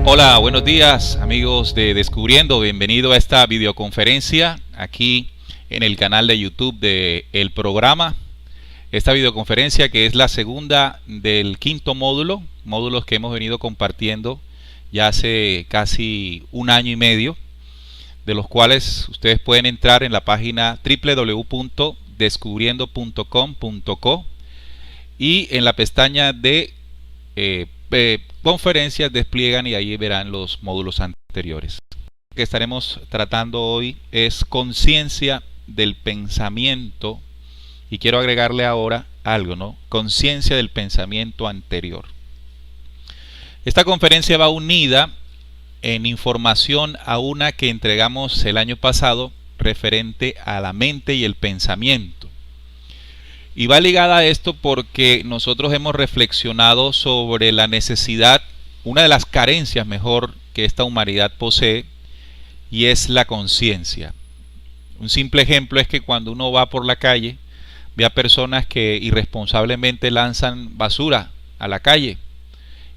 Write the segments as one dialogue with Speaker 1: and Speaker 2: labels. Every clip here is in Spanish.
Speaker 1: Hola, buenos días amigos de Descubriendo, bienvenido a esta videoconferencia aquí en el canal de YouTube de El Programa. Esta videoconferencia que es la segunda del quinto módulo, módulos que hemos venido compartiendo ya hace casi un año y medio, de los cuales ustedes pueden entrar en la página www.descubriendo.com.co y en la pestaña de conferencias despliegan y ahí verán los módulos anteriores. Lo que estaremos tratando hoy es conciencia del pensamiento, y quiero agregarle ahora algo, ¿no? Conciencia del pensamiento anterior. Esta conferencia va unida en información a una que entregamos el año pasado referente a la mente y el pensamiento. Y va ligada a esto porque nosotros hemos reflexionado sobre la necesidad, una de las carencias mejor que esta humanidad posee, y es la conciencia. Un simple ejemplo es que cuando uno va por la calle, ve a personas que irresponsablemente lanzan basura a la calle,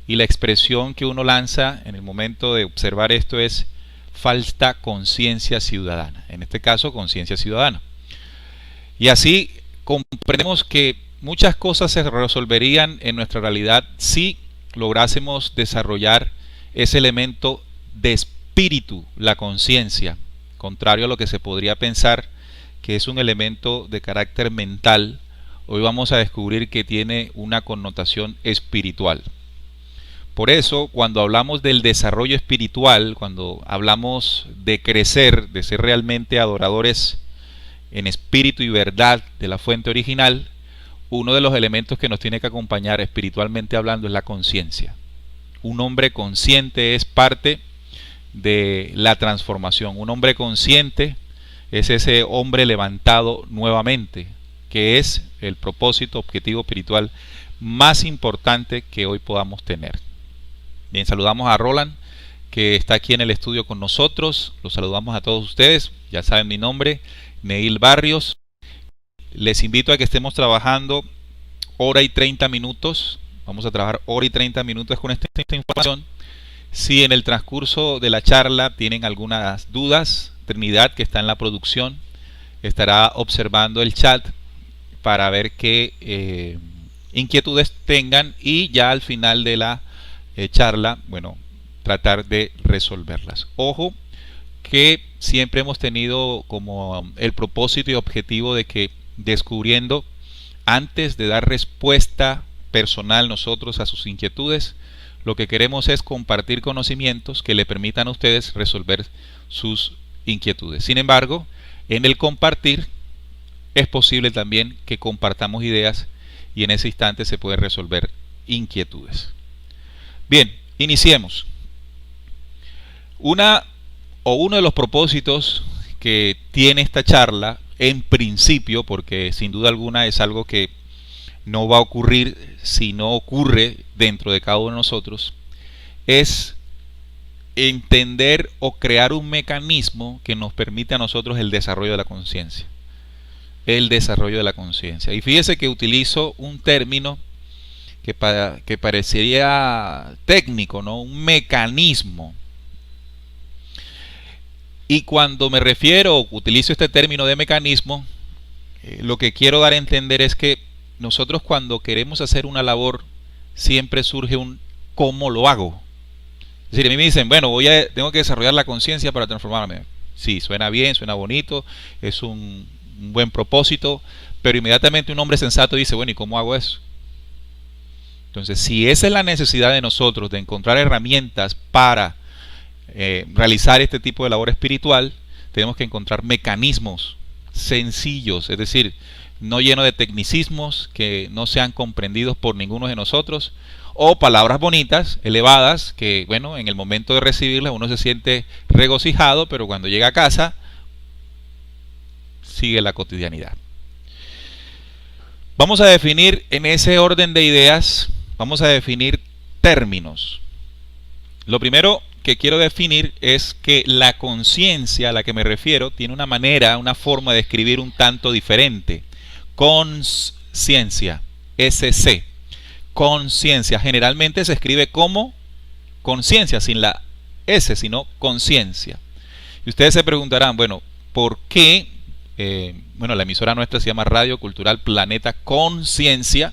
Speaker 1: y la expresión que uno lanza en el momento de observar esto es falta conciencia ciudadana, en este caso conciencia ciudadana. Y así comprendemos que muchas cosas se resolverían en nuestra realidad si lográsemos desarrollar ese elemento de espíritu, la conciencia, contrario a lo que se podría pensar que es un elemento de carácter mental. Hoy vamos a descubrir que tiene una connotación espiritual. Por eso, cuando hablamos del desarrollo espiritual, cuando hablamos de crecer, de ser realmente adoradores en espíritu y verdad de la fuente original, uno de los elementos que nos tiene que acompañar espiritualmente hablando es la conciencia. Un hombre consciente es parte de la transformación. Un hombre consciente es ese hombre levantado nuevamente, que es el propósito, objetivo espiritual más importante que hoy podamos tener. Bien, saludamos a Roland, que está aquí en el estudio con nosotros. Los saludamos a todos ustedes. Ya saben mi nombre, Neil Barrios. Les invito a que estemos trabajando hora y 30 minutos. Vamos a trabajar hora y 30 minutos con esta información. Si en el transcurso de la charla tienen algunas dudas, Trinidad, que está en la producción, estará observando el chat para ver qué inquietudes tengan, y ya al final de la charla, bueno, tratar de resolverlas. Ojo que siempre hemos tenido como el propósito y objetivo de que Descubriendo, antes de dar respuesta personal nosotros a sus inquietudes, lo que queremos es compartir conocimientos que le permitan a ustedes resolver sus inquietudes. Sin embargo, en el compartir es posible también que compartamos ideas, y en ese instante se pueden resolver inquietudes. Bien, iniciemos. Uno de los propósitos que tiene esta charla, en principio, porque sin duda alguna es algo que no va a ocurrir si no ocurre dentro de cada uno de nosotros, es entender o crear un mecanismo que nos permita a nosotros el desarrollo de la conciencia. El desarrollo de la conciencia. Y fíjese que utilizo un término que parecería técnico, ¿no? Un mecanismo. Y cuando me refiero, utilizo este término de mecanismo, lo que quiero dar a entender es que nosotros cuando queremos hacer una labor, siempre surge un ¿cómo lo hago? Es decir, a mí me dicen, bueno, tengo que desarrollar la conciencia para transformarme. Sí, suena bien, suena bonito, es un buen propósito, pero inmediatamente un hombre sensato dice, bueno, ¿y cómo hago eso? Entonces, si esa es la necesidad de nosotros, de encontrar herramientas para realizar este tipo de labor espiritual, tenemos que encontrar mecanismos sencillos, es decir, no lleno de tecnicismos que no sean comprendidos por ninguno de nosotros, o palabras bonitas, elevadas, que bueno, en el momento de recibirlas uno se siente regocijado, pero cuando llega a casa sigue la cotidianidad. Vamos a definir en ese orden de ideas, vamos a definir términos. Lo primero que quiero definir es que la conciencia a la que me refiero tiene una manera, una forma de escribir un tanto diferente. Conciencia, SC. Conciencia. Generalmente se escribe como conciencia, sin la S, sino conciencia. Y ustedes se preguntarán, bueno, ¿por qué? Bueno, la emisora nuestra se llama Radio Cultural Planeta Conciencia.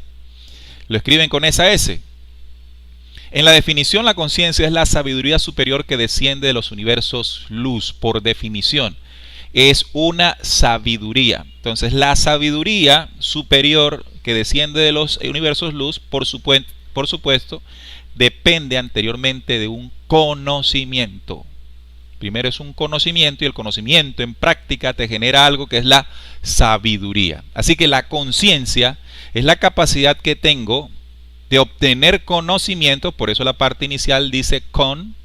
Speaker 1: Lo escriben con esa S. En la definición, la conciencia es la sabiduría superior que desciende de los universos luz, por definición. Es una sabiduría. Entonces, la sabiduría superior que desciende de los universos luz, por supuesto, depende anteriormente de un conocimiento. Primero es un conocimiento, y el conocimiento en práctica te genera algo que es la sabiduría. Así que la conciencia es la capacidad que tengo de obtener conocimiento, por eso la parte inicial dice con,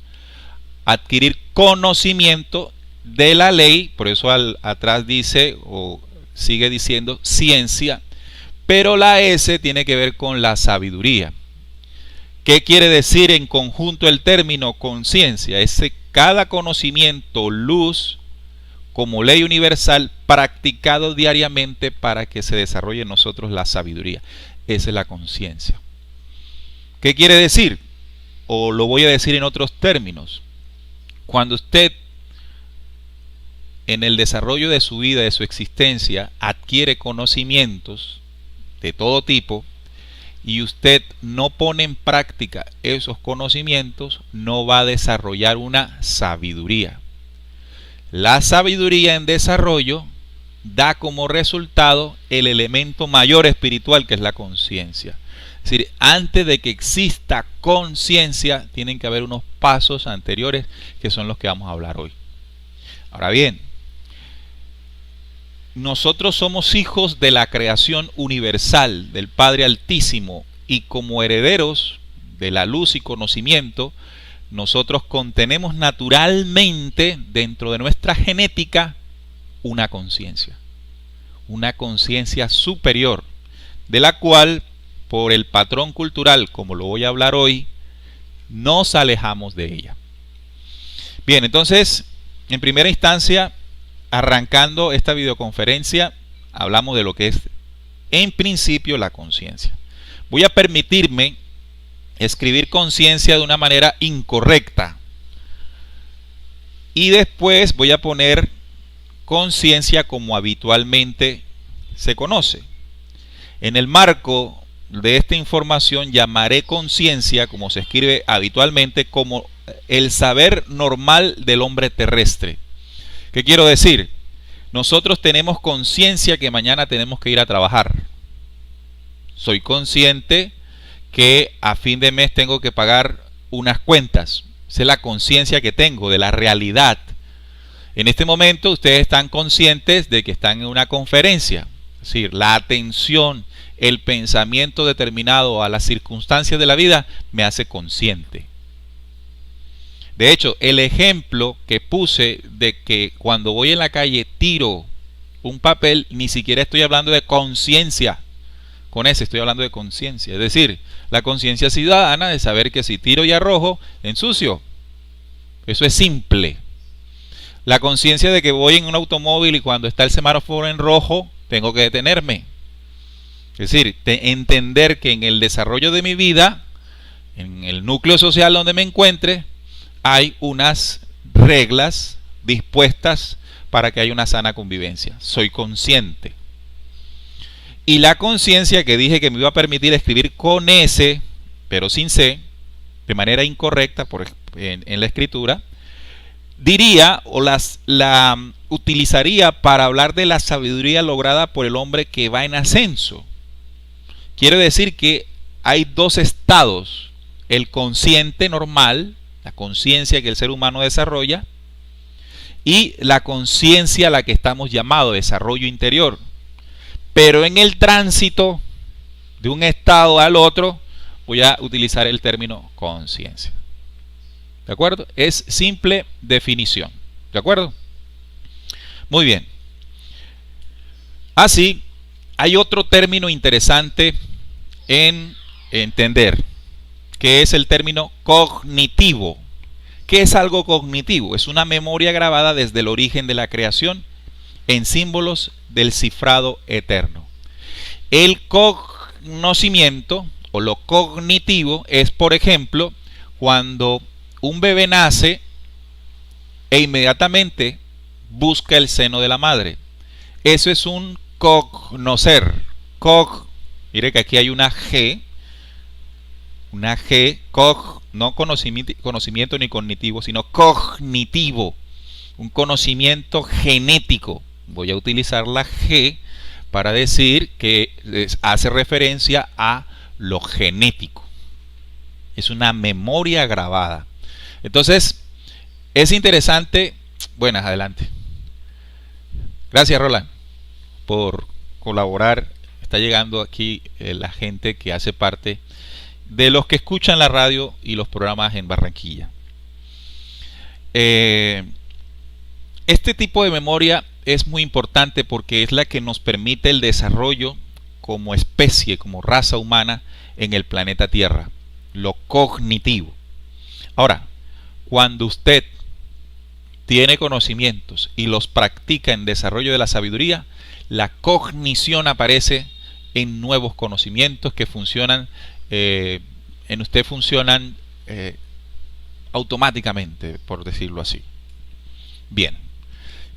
Speaker 1: adquirir conocimiento de la ley, por eso atrás dice o sigue diciendo ciencia, pero la S tiene que ver con la sabiduría. ¿Qué quiere decir en conjunto el término conciencia? Cada conocimiento, luz, como ley universal, practicado diariamente para que se desarrolle en nosotros la sabiduría. Esa es la conciencia. ¿Qué quiere decir? O lo voy a decir en otros términos. Cuando usted, en el desarrollo de su vida, de su existencia, adquiere conocimientos de todo tipo, y usted no pone en práctica esos conocimientos, no va a desarrollar una sabiduría. La sabiduría en desarrollo da como resultado el elemento mayor espiritual, que es la conciencia. Es decir, antes de que exista conciencia, tienen que haber unos pasos anteriores que son los que vamos a hablar hoy. Ahora bien, nosotros somos hijos de la creación universal del Padre Altísimo, y como herederos de la luz y conocimiento, nosotros contenemos naturalmente dentro de nuestra genética una conciencia superior, de la cual, por el patrón cultural, como lo voy a hablar hoy, nos alejamos de ella. Bien, entonces, en primera instancia, arrancando esta videoconferencia, hablamos de lo que es en principio la conciencia. Voy a permitirme escribir conciencia de una manera incorrecta, y después voy a poner conciencia como habitualmente se conoce. En el marco de esta información llamaré conciencia, como se escribe habitualmente, como el saber normal del hombre terrestre. ¿Qué quiero decir? Nosotros tenemos conciencia que mañana tenemos que ir a trabajar. Soy consciente que a fin de mes tengo que pagar unas cuentas. Esa es la conciencia que tengo de la realidad. En este momento ustedes están conscientes de que están en una conferencia. Es decir, la atención, el pensamiento determinado a las circunstancias de la vida me hace consciente. De hecho, el ejemplo que puse de que cuando voy en la calle tiro un papel, ni siquiera estoy hablando de conciencia. Con ese estoy hablando de conciencia. Es decir, la conciencia ciudadana de saber que si tiro y arrojo, ensucio. Eso es simple. La conciencia de que voy en un automóvil y cuando está el semáforo en rojo, tengo que detenerme. Es decir, entender que en el desarrollo de mi vida, en el núcleo social donde me encuentre, hay unas reglas dispuestas para que haya una sana convivencia. Soy consciente. Y la conciencia que dije que me iba a permitir escribir con S, pero sin C, de manera incorrecta en la escritura, diría o la utilizaría para hablar de la sabiduría lograda por el hombre que va en ascenso. Quiere decir que hay dos estados: el consciente normal, la conciencia que el ser humano desarrolla, y la conciencia a la que estamos llamados desarrollo interior. Pero en el tránsito de un estado al otro voy a utilizar el término conciencia. ¿De acuerdo? Es simple definición. ¿De acuerdo? Muy bien. Así, hay otro término interesante en entender, que es el término cognitivo. ¿Qué es algo cognitivo? Es una memoria grabada desde el origen de la creación en símbolos del cifrado eterno. El conocimiento o lo cognitivo es, por ejemplo, cuando un bebé nace e inmediatamente busca el seno de la madre. Eso es un cognocer. Mire que aquí hay una G, no conocimiento ni cognitivo, sino cognitivo, un conocimiento genético. Voy a utilizar la G para decir que hace referencia a lo genético. Es una memoria grabada. Entonces, es interesante. Buenas, adelante. Gracias, Roland, por colaborar. Está llegando aquí la gente que hace parte de los que escuchan la radio y los programas en Barranquilla. Este tipo de memoria es muy importante porque es la que nos permite el desarrollo como especie, como raza humana en el planeta Tierra, lo cognitivo. Ahora, cuando usted tiene conocimientos y los practica en desarrollo de la sabiduría, la cognición aparece en nuevos conocimientos que funcionan, en usted funcionan automáticamente, por decirlo así. Bien,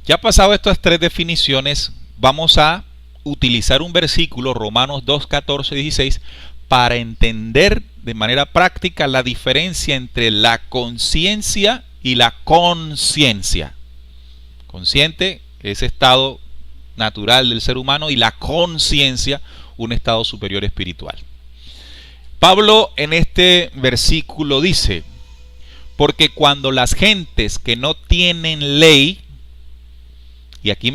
Speaker 1: ya pasado estas tres definiciones, vamos a utilizar un versículo, Romanos 2, 14 y 16, para entender de manera práctica la diferencia entre la conciencia y la consciencia. Consciente, ese estado natural del ser humano, y la conciencia, un estado superior espiritual. Pablo en este versículo dice: porque cuando las gentes que no tienen ley, y aquí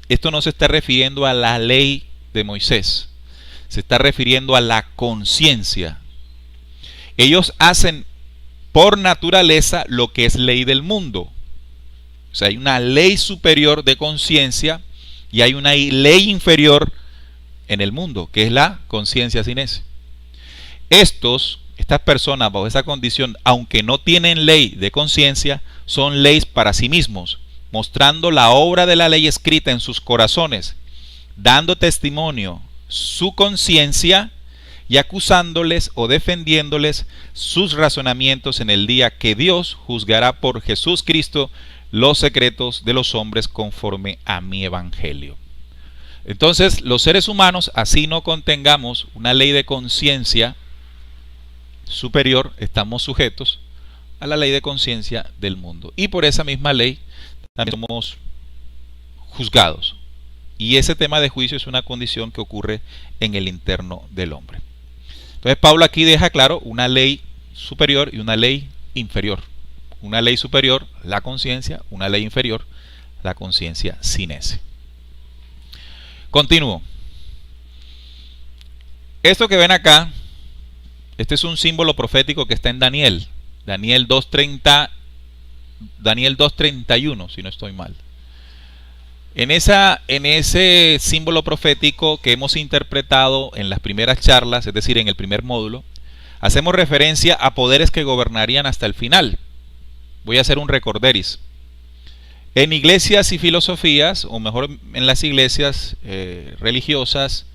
Speaker 1: esto no se está refiriendo a la ley de Moisés, se está refiriendo a la conciencia. Ellos hacen por naturaleza lo que es ley del mundo. O sea, hay una ley superior de conciencia y hay una ley inferior en el mundo, que es la conciencia sin ese. Estas personas bajo esa condición, aunque no tienen ley de conciencia, son leyes para sí mismos, mostrando la obra de la ley escrita en sus corazones, dando testimonio su conciencia y acusándoles o defendiéndoles sus razonamientos en el día que Dios juzgará por Jesús Cristo los secretos de los hombres conforme a mi evangelio. Entonces, los seres humanos, así no contengamos una ley de conciencia superior, estamos sujetos a la ley de conciencia del mundo. Y por esa misma ley también somos juzgados. Y ese tema de juicio es una condición que ocurre en el interno del hombre. Entonces Pablo aquí deja claro una ley superior y una ley inferior. Una ley superior, la conciencia; una ley inferior, la conciencia sin ese. Continúo. Esto que ven acá, este es un símbolo profético que está en Daniel. Daniel 2:31, si no estoy mal. En ese símbolo profético que hemos interpretado en las primeras charlas, es decir, en el primer módulo, hacemos referencia a poderes que gobernarían hasta el final. Voy a hacer un recorderis. En iglesias y filosofías, o mejor en las iglesias religiosas,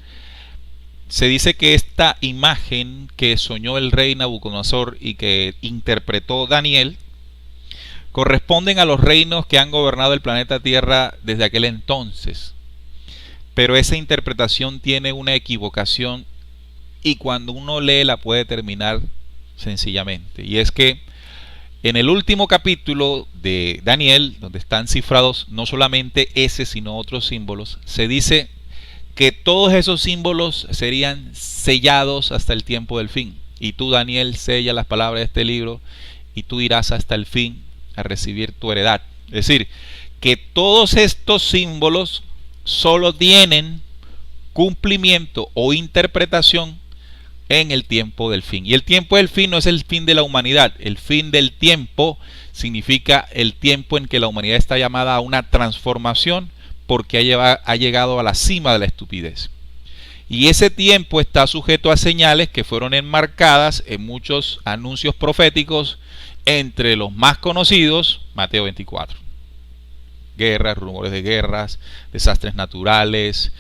Speaker 1: se dice que esta imagen que soñó el rey Nabucodonosor y que interpretó Daniel corresponden a los reinos que han gobernado el planeta Tierra desde aquel entonces. Pero esa interpretación tiene una equivocación y cuando uno lee la puede terminar sencillamente. Y es que en el último capítulo de Daniel, donde están cifrados no solamente ese sino otros símbolos, se dice que todos esos símbolos serían sellados hasta el tiempo del fin. Y tú, Daniel, sella las palabras de este libro y tú irás hasta el fin a recibir tu heredad. Es decir, que todos estos símbolos solo tienen cumplimiento o interpretación en el tiempo del fin. Y el tiempo del fin no es el fin de la humanidad. El fin del tiempo significa el tiempo en que la humanidad está llamada a una transformación porque ha llegado a la cima de la estupidez. Y ese tiempo está sujeto a señales que fueron enmarcadas en muchos anuncios proféticos, entre los más conocidos, Mateo 24. Guerras, rumores de guerras, desastres naturales,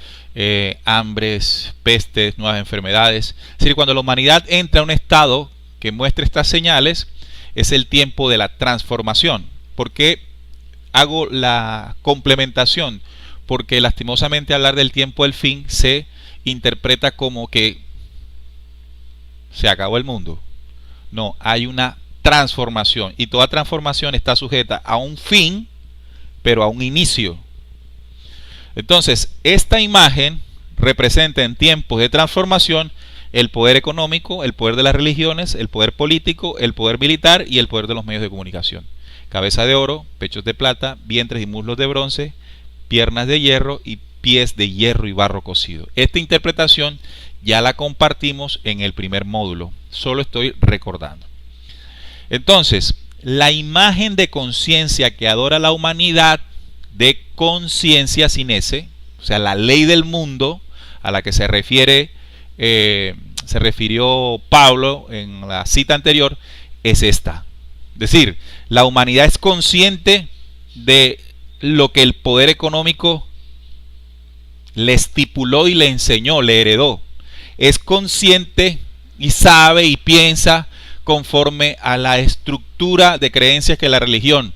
Speaker 1: hambres, pestes, nuevas enfermedades. Es decir, cuando la humanidad entra a un estado que muestre estas señales, es el tiempo de la transformación. ¿Por qué hago la complementación? Porque lastimosamente hablar del tiempo del fin se interpreta como que se acabó el mundo. No, hay una transformación, y toda transformación está sujeta a un fin, pero a un inicio. Entonces, esta imagen representa en tiempos de transformación el poder económico, el poder de las religiones, el poder político, el poder militar y el poder de los medios de comunicación. Cabeza de oro, pechos de plata, vientres y muslos de bronce, piernas de hierro y pies de hierro y barro cocido. Esta interpretación ya la compartimos en el primer módulo, solo estoy recordando. Entonces, la imagen de conciencia que adora la humanidad, de conciencia sin ese, o sea, la ley del mundo a la que se refirió Pablo en la cita anterior, es esta. Es decir, la humanidad es consciente de lo que el poder económico le estipuló y le enseñó, le heredó. Es consciente y sabe y piensa conforme a la estructura de creencias que la religión,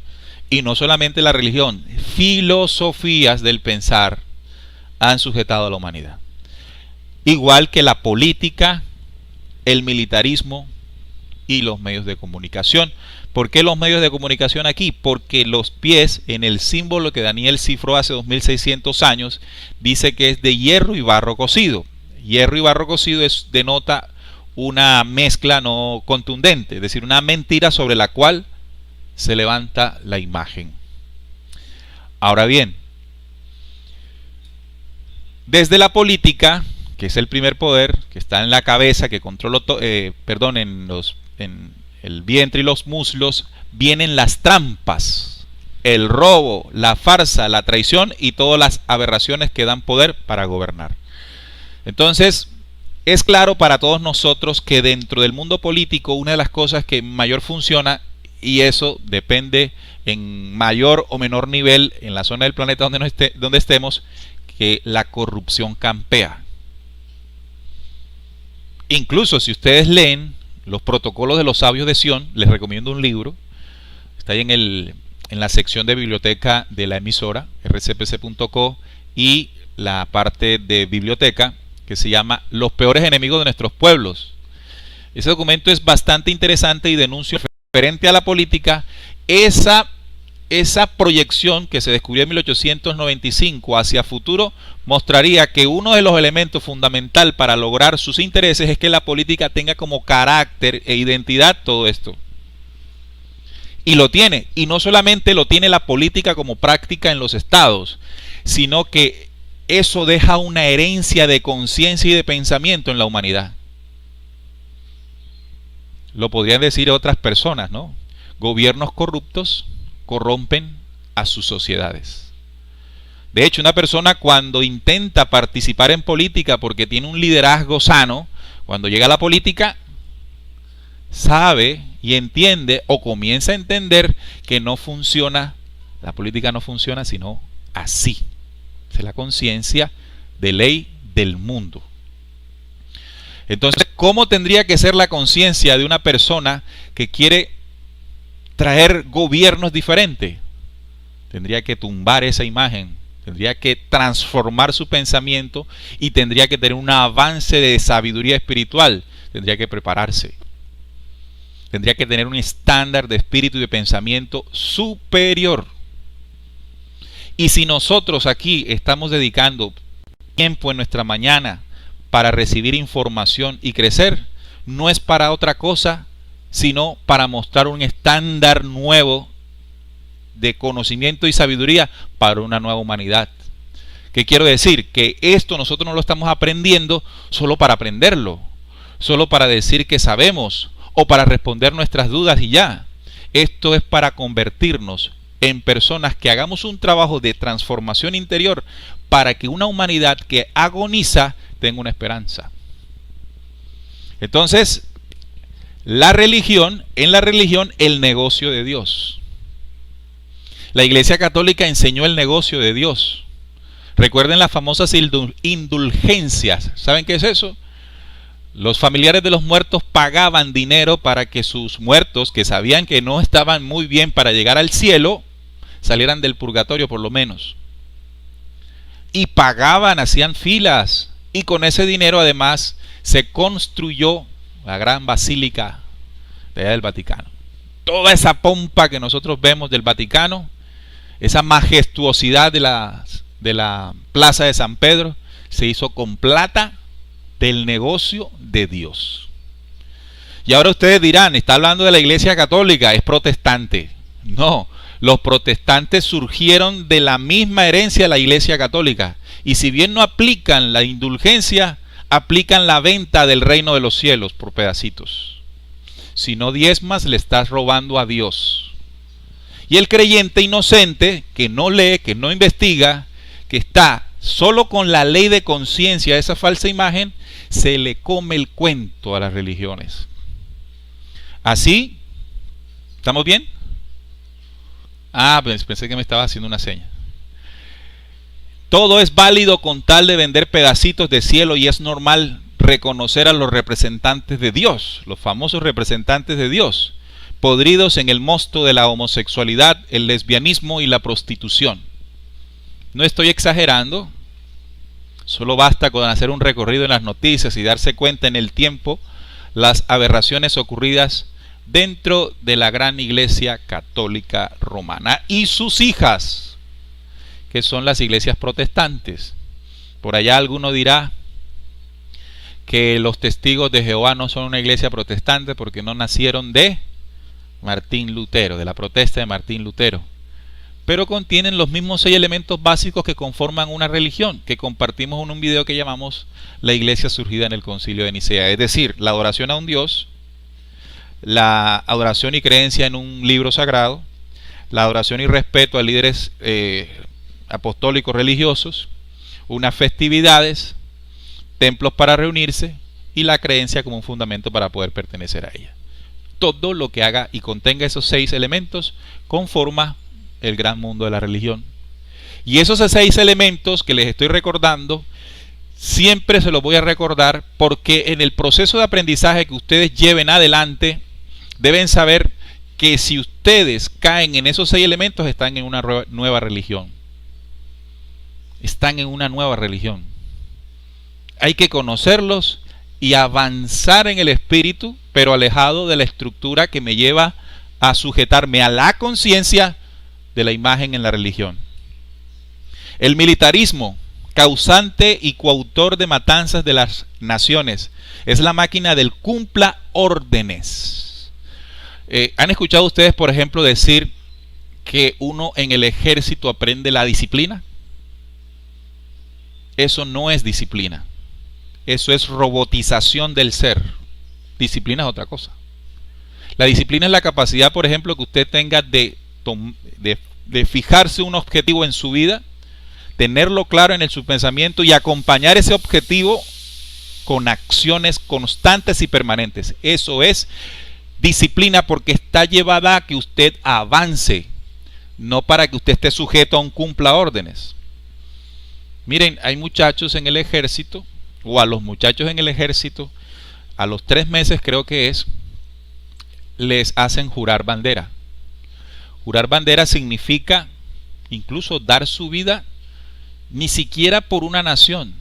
Speaker 1: y no solamente la religión, filosofías del pensar han sujetado a la humanidad. Igual que la política, el militarismo y los medios de comunicación. ¿Por qué los medios de comunicación aquí? Porque los pies en el símbolo que Daniel cifró hace 2600 años dice que es de hierro y barro cocido. Hierro y barro cocido denota una mezcla no contundente, es decir, una mentira sobre la cual se levanta la imagen. Ahora bien, desde la política, que es el primer poder, que está en la cabeza, que controla, en el vientre y los muslos, vienen las trampas, el robo, la farsa, la traición y todas las aberraciones que dan poder para gobernar. Entonces, es claro para todos nosotros que dentro del mundo político una de las cosas que mayor funciona, y eso depende en mayor o menor nivel en la zona del planeta donde estemos, que la corrupción campea. Incluso si ustedes leen los protocolos de los sabios de Sión, les recomiendo un libro, está ahí en la sección de biblioteca de la emisora, rcpc.co, y la parte de biblioteca, que se llama Los peores enemigos de nuestros pueblos. Ese documento es bastante interesante y denuncia referente a la política esa proyección que se descubrió en 1895 hacia futuro. Mostraría que uno de los elementos fundamentales para lograr sus intereses es que la política tenga como carácter e identidad todo esto. Y lo tiene, y no solamente lo tiene la política como práctica en los estados, sino que eso deja una herencia de conciencia y de pensamiento en la humanidad. Lo podrían decir otras personas, ¿no? Gobiernos corruptos corrompen a sus sociedades. De hecho, una persona cuando intenta participar en política porque tiene un liderazgo sano, cuando llega a la política, sabe y entiende o comienza a entender que no funciona, la política no funciona sino así. Es la conciencia de ley del mundo. Entonces, ¿cómo tendría que ser la conciencia de una persona que quiere traer gobiernos diferentes? Tendría que tumbar esa imagen, tendría que transformar su pensamiento y tendría que tener un avance de sabiduría espiritual, tendría que prepararse, tendría que tener un estándar de espíritu y de pensamiento superior. Y si nosotros aquí estamos dedicando tiempo en nuestra mañana para recibir información y crecer, no es para otra cosa, sino para mostrar un estándar nuevo de conocimiento y sabiduría para una nueva humanidad. ¿Qué quiero decir? Que esto nosotros no lo estamos aprendiendo solo para aprenderlo, solo para decir que sabemos o para responder nuestras dudas y ya. Esto es para convertirnos en personas que hagamos un trabajo de transformación interior para que una humanidad que agoniza tenga una esperanza. Entonces, en la religión, el negocio de Dios. La Iglesia Católica enseñó el negocio de Dios. Recuerden las famosas indulgencias. ¿Saben qué es eso? Los familiares de los muertos pagaban dinero para que sus muertos, que sabían que no estaban muy bien para llegar al cielo, salieran del purgatorio por lo menos. Y pagaban, hacían filas. Y con ese dinero además se construyó la gran basílica de allá del Vaticano. Toda esa pompa que nosotros vemos del Vaticano, esa majestuosidad de la plaza de San Pedro, se hizo con plata del negocio de Dios. Y ahora ustedes dirán, está hablando de la Iglesia Católica, es protestante. No, los protestantes surgieron de la misma herencia de la Iglesia Católica. Y si bien no aplican la indulgencia, aplican la venta del reino de los cielos por pedacitos. Si no diezmas, le estás robando a Dios. Y el creyente inocente, que no lee, que no investiga, que está solo con la ley de conciencia de esa falsa imagen, se le come el cuento a las religiones. Así, ¿estamos bien? Pues pensé que me estaba haciendo una seña. Todo es válido con tal de vender pedacitos de cielo, y es normal reconocer a los representantes de Dios, los famosos representantes de Dios, podridos en el mosto de la homosexualidad, el lesbianismo y la prostitución. No estoy exagerando, solo basta con hacer un recorrido en las noticias y darse cuenta en el tiempo las aberraciones ocurridas dentro de la gran Iglesia Católica Romana y sus hijas, que son las iglesias protestantes. Por allá alguno dirá que los testigos de Jehová no son una iglesia protestante porque no nacieron de Martín Lutero, de la protesta de Martín Lutero, pero contienen los mismos 6 elementos básicos que conforman una religión, que compartimos en un video que llamamos La Iglesia Surgida en el Concilio de Nicea, es decir, la adoración a un Dios, la adoración y creencia en un libro sagrado, la adoración y respeto a líderes apostólicos religiosos, unas festividades, templos para reunirse y la creencia como un fundamento para poder pertenecer a ella. Todo lo que haga y contenga esos 6 elementos conforma el gran mundo de la religión. Y esos 6 elementos que les estoy recordando, siempre se los voy a recordar porque en el proceso de aprendizaje que ustedes lleven adelante, deben saber que si ustedes caen en esos 6 elementos, están en una nueva religión. Están en una nueva religión. Hay que conocerlos y avanzar en el espíritu, pero alejado de la estructura que me lleva a sujetarme a la conciencia de la imagen en la religión. El militarismo, causante y coautor de matanzas de las naciones, es la máquina del cumpla órdenes. ¿Han escuchado ustedes, por ejemplo, decir que uno en el ejército aprende la disciplina? Eso no es disciplina. Eso es robotización del ser. Disciplina es otra cosa. La disciplina es la capacidad, por ejemplo, que usted tenga de fijarse un objetivo en su vida, tenerlo claro en su pensamiento y acompañar ese objetivo con acciones constantes y permanentes. Eso es disciplina, porque está llevada a que usted avance, no para que usted esté sujeto a un cumpla órdenes. Miren, hay muchachos en el ejército, o a los muchachos en el ejército, a los 3 meses creo que es, les hacen jurar bandera. Jurar bandera significa incluso dar su vida, ni siquiera por una nación,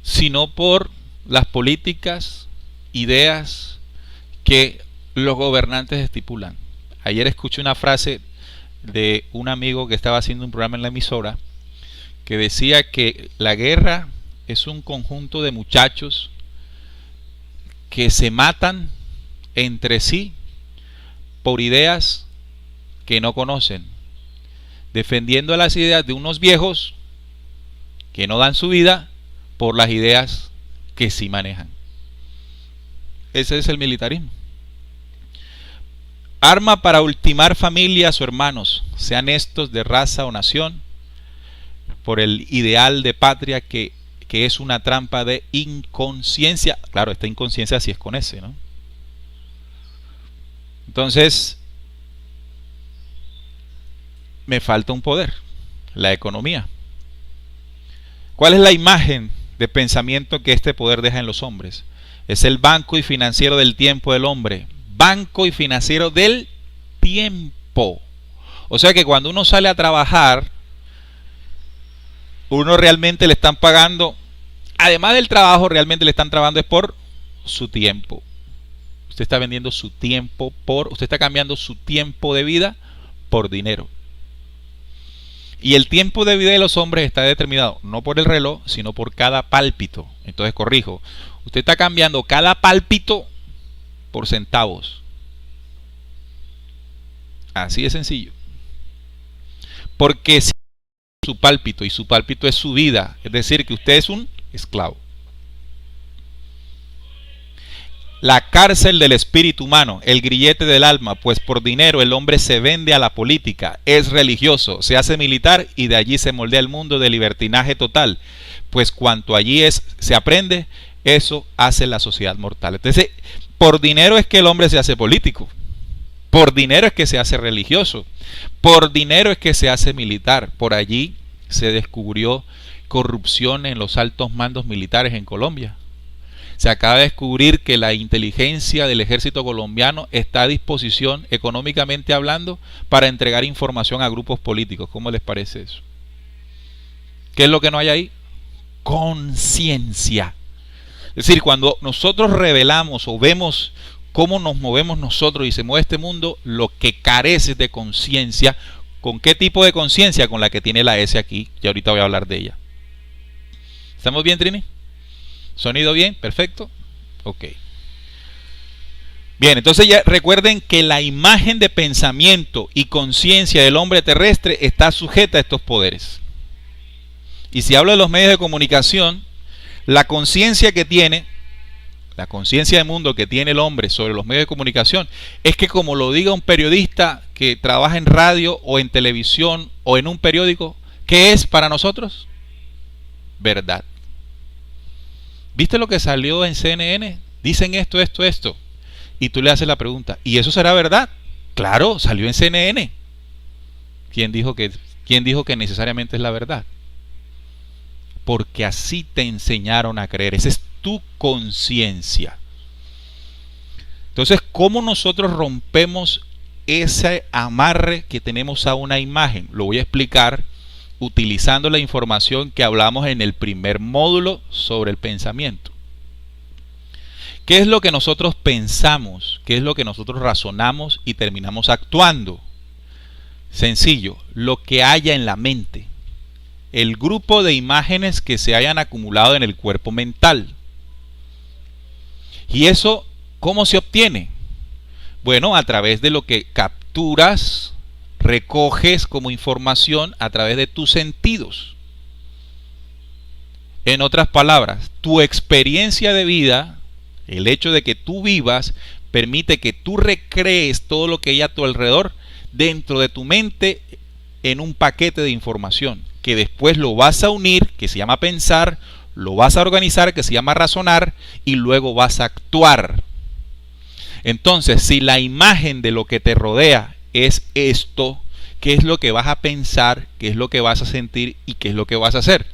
Speaker 1: sino por las políticas, ideas que los gobernantes estipulan. Ayer escuché una frase de un amigo que estaba haciendo un programa en la emisora, que decía que la guerra es un conjunto de muchachos que se matan entre sí por ideas que no conocen, defendiendo las ideas de unos viejos que no dan su vida por las ideas que sí manejan. Ese es el militarismo. Arma para ultimar familias o hermanos, sean estos de raza o nación, por el ideal de patria que es una trampa de inconsciencia. Claro, esta inconsciencia sí es con ese, ¿no? Entonces, me falta un poder, la economía. ¿Cuál es la imagen de pensamiento que este poder deja en los hombres? Es el banco y financiero del tiempo del hombre. Banco y financiero del tiempo. O sea que cuando uno sale a trabajar, uno realmente le están pagando, además del trabajo, realmente le están trabajando es por su tiempo. Usted está vendiendo su tiempo usted está cambiando su tiempo de vida por dinero. Y el tiempo de vida de los hombres está determinado no por el reloj, sino por cada pálpito. Entonces corrijo, usted está cambiando cada pálpito por centavos. Así de sencillo. Porque si su pálpito, y su pálpito es su vida, es decir, que usted es un esclavo. La cárcel del espíritu humano, el grillete del alma, pues por dinero el hombre se vende a la política, es religioso, se hace militar y de allí se moldea el mundo de libertinaje total, pues cuanto allí se aprende, eso hace la sociedad mortal. Entonces, por dinero es que el hombre se hace político, por dinero es que se hace religioso, por dinero es que se hace militar. Por allí se descubrió corrupción en los altos mandos militares en Colombia. Se acaba de descubrir que la inteligencia del ejército colombiano está a disposición, económicamente hablando, para entregar información a grupos políticos. ¿Cómo les parece eso? ¿Qué es lo que no hay ahí? Conciencia. Es decir, cuando nosotros revelamos o vemos cómo nos movemos nosotros y se mueve este mundo, lo que carece de conciencia. ¿Con qué tipo de conciencia? Con la que tiene la S aquí, y ahorita voy a hablar de ella. ¿Estamos bien, Trini? ¿Sonido bien? ¿Perfecto? Ok. Bien, entonces ya recuerden que la imagen de pensamiento y conciencia del hombre terrestre está sujeta a estos poderes. Y si hablo de los medios de comunicación, la conciencia que tiene, la conciencia del mundo que tiene el hombre sobre los medios de comunicación, es que como lo diga un periodista que trabaja en radio o en televisión o en un periódico, ¿qué es para nosotros? Verdad. ¿Viste lo que salió en CNN? Dicen esto. Y tú le haces la pregunta, ¿y eso será verdad? Claro, salió en CNN. ¿Quién dijo que necesariamente es la verdad? Porque así te enseñaron a creer. Esa es tu conciencia. Entonces, ¿cómo nosotros rompemos ese amarre que tenemos a una imagen? Lo voy a explicar utilizando la información que hablamos en el primer módulo sobre el pensamiento. ¿Qué es lo que nosotros pensamos? ¿Qué es lo que nosotros razonamos y terminamos actuando? Sencillo, lo que haya en la mente. El grupo de imágenes que se hayan acumulado en el cuerpo mental. ¿Y eso cómo se obtiene? Bueno, a través de lo que capturas, recoges como información a través de tus sentidos. En otras palabras, tu experiencia de vida, el hecho de que tú vivas, permite que tú recrees todo lo que hay a tu alrededor dentro de tu mente en un paquete de información, que después lo vas a unir, que se llama pensar, lo vas a organizar, que se llama razonar, y luego vas a actuar. Entonces, si la imagen de lo que te rodea es esto, ¿qué es lo que vas a pensar? ¿Qué es lo que vas a sentir? ¿Y qué es lo que vas a hacer?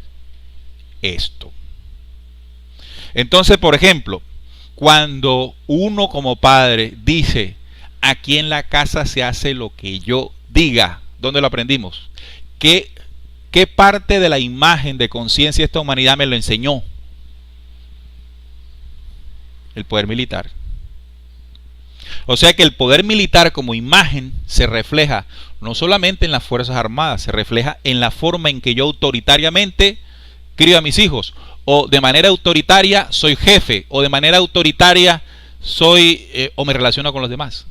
Speaker 1: Esto. Entonces, por ejemplo, cuando uno como padre dice, aquí en la casa se hace lo que yo diga, ¿dónde lo aprendimos? ¿Qué parte de la imagen de conciencia de esta humanidad me lo enseñó? El poder militar. O sea que el poder militar como imagen se refleja no solamente en las Fuerzas Armadas, se refleja en la forma en que yo autoritariamente crío a mis hijos, o de manera autoritaria soy jefe, o de manera autoritaria soy o me relaciono con los demás.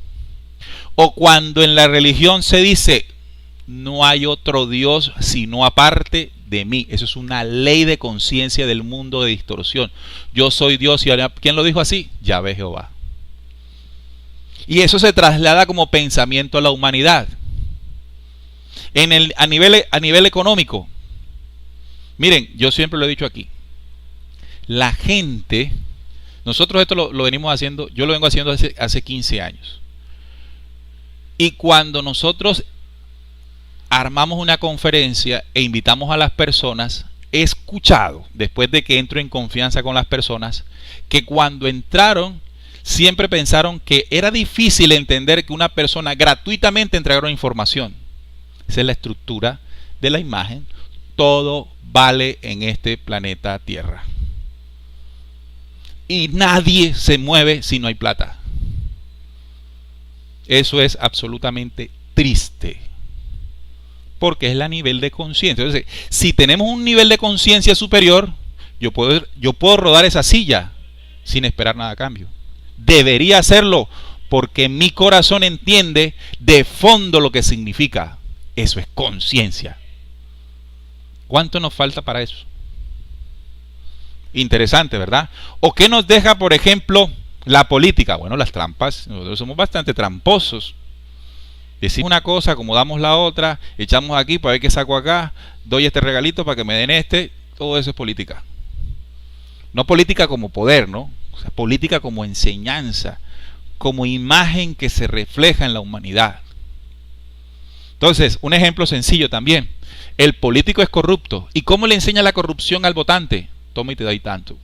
Speaker 1: O cuando en la religión se dice, no hay otro Dios sino aparte de mí. Eso es una ley de conciencia del mundo de distorsión. Yo soy Dios. ¿Y quién lo dijo así? Yahvé Jehová. Y eso se traslada como pensamiento a la humanidad. A nivel económico. Miren, yo siempre lo he dicho aquí. La gente, nosotros esto lo venimos haciendo, yo lo vengo haciendo hace 15 años. Y cuando nosotros armamos una conferencia e invitamos a las personas, he escuchado, después de que entro en confianza con las personas, que cuando entraron siempre pensaron que era difícil entender que una persona gratuitamente entregara información. Esa es la estructura de la imagen. Todo vale en este planeta Tierra. Y nadie se mueve si no hay plata. Eso es absolutamente triste, porque es el nivel de conciencia. Entonces, si tenemos un nivel de conciencia superior, yo puedo rodar esa silla sin esperar nada a cambio. Debería hacerlo, porque mi corazón entiende de fondo lo que significa. Eso es conciencia. ¿Cuánto nos falta para eso? Interesante, ¿verdad? ¿O qué nos deja, por ejemplo, la política? Bueno, las trampas. Nosotros somos bastante tramposos. Decimos una cosa, acomodamos la otra, echamos aquí para ver qué saco acá, doy este regalito para que me den este. Todo eso es política. No política como poder, ¿no? O sea, política como enseñanza, como imagen que se refleja en la humanidad. Entonces, un ejemplo sencillo también. El político es corrupto. ¿Y cómo le enseña la corrupción al votante? Toma y te doy tanto.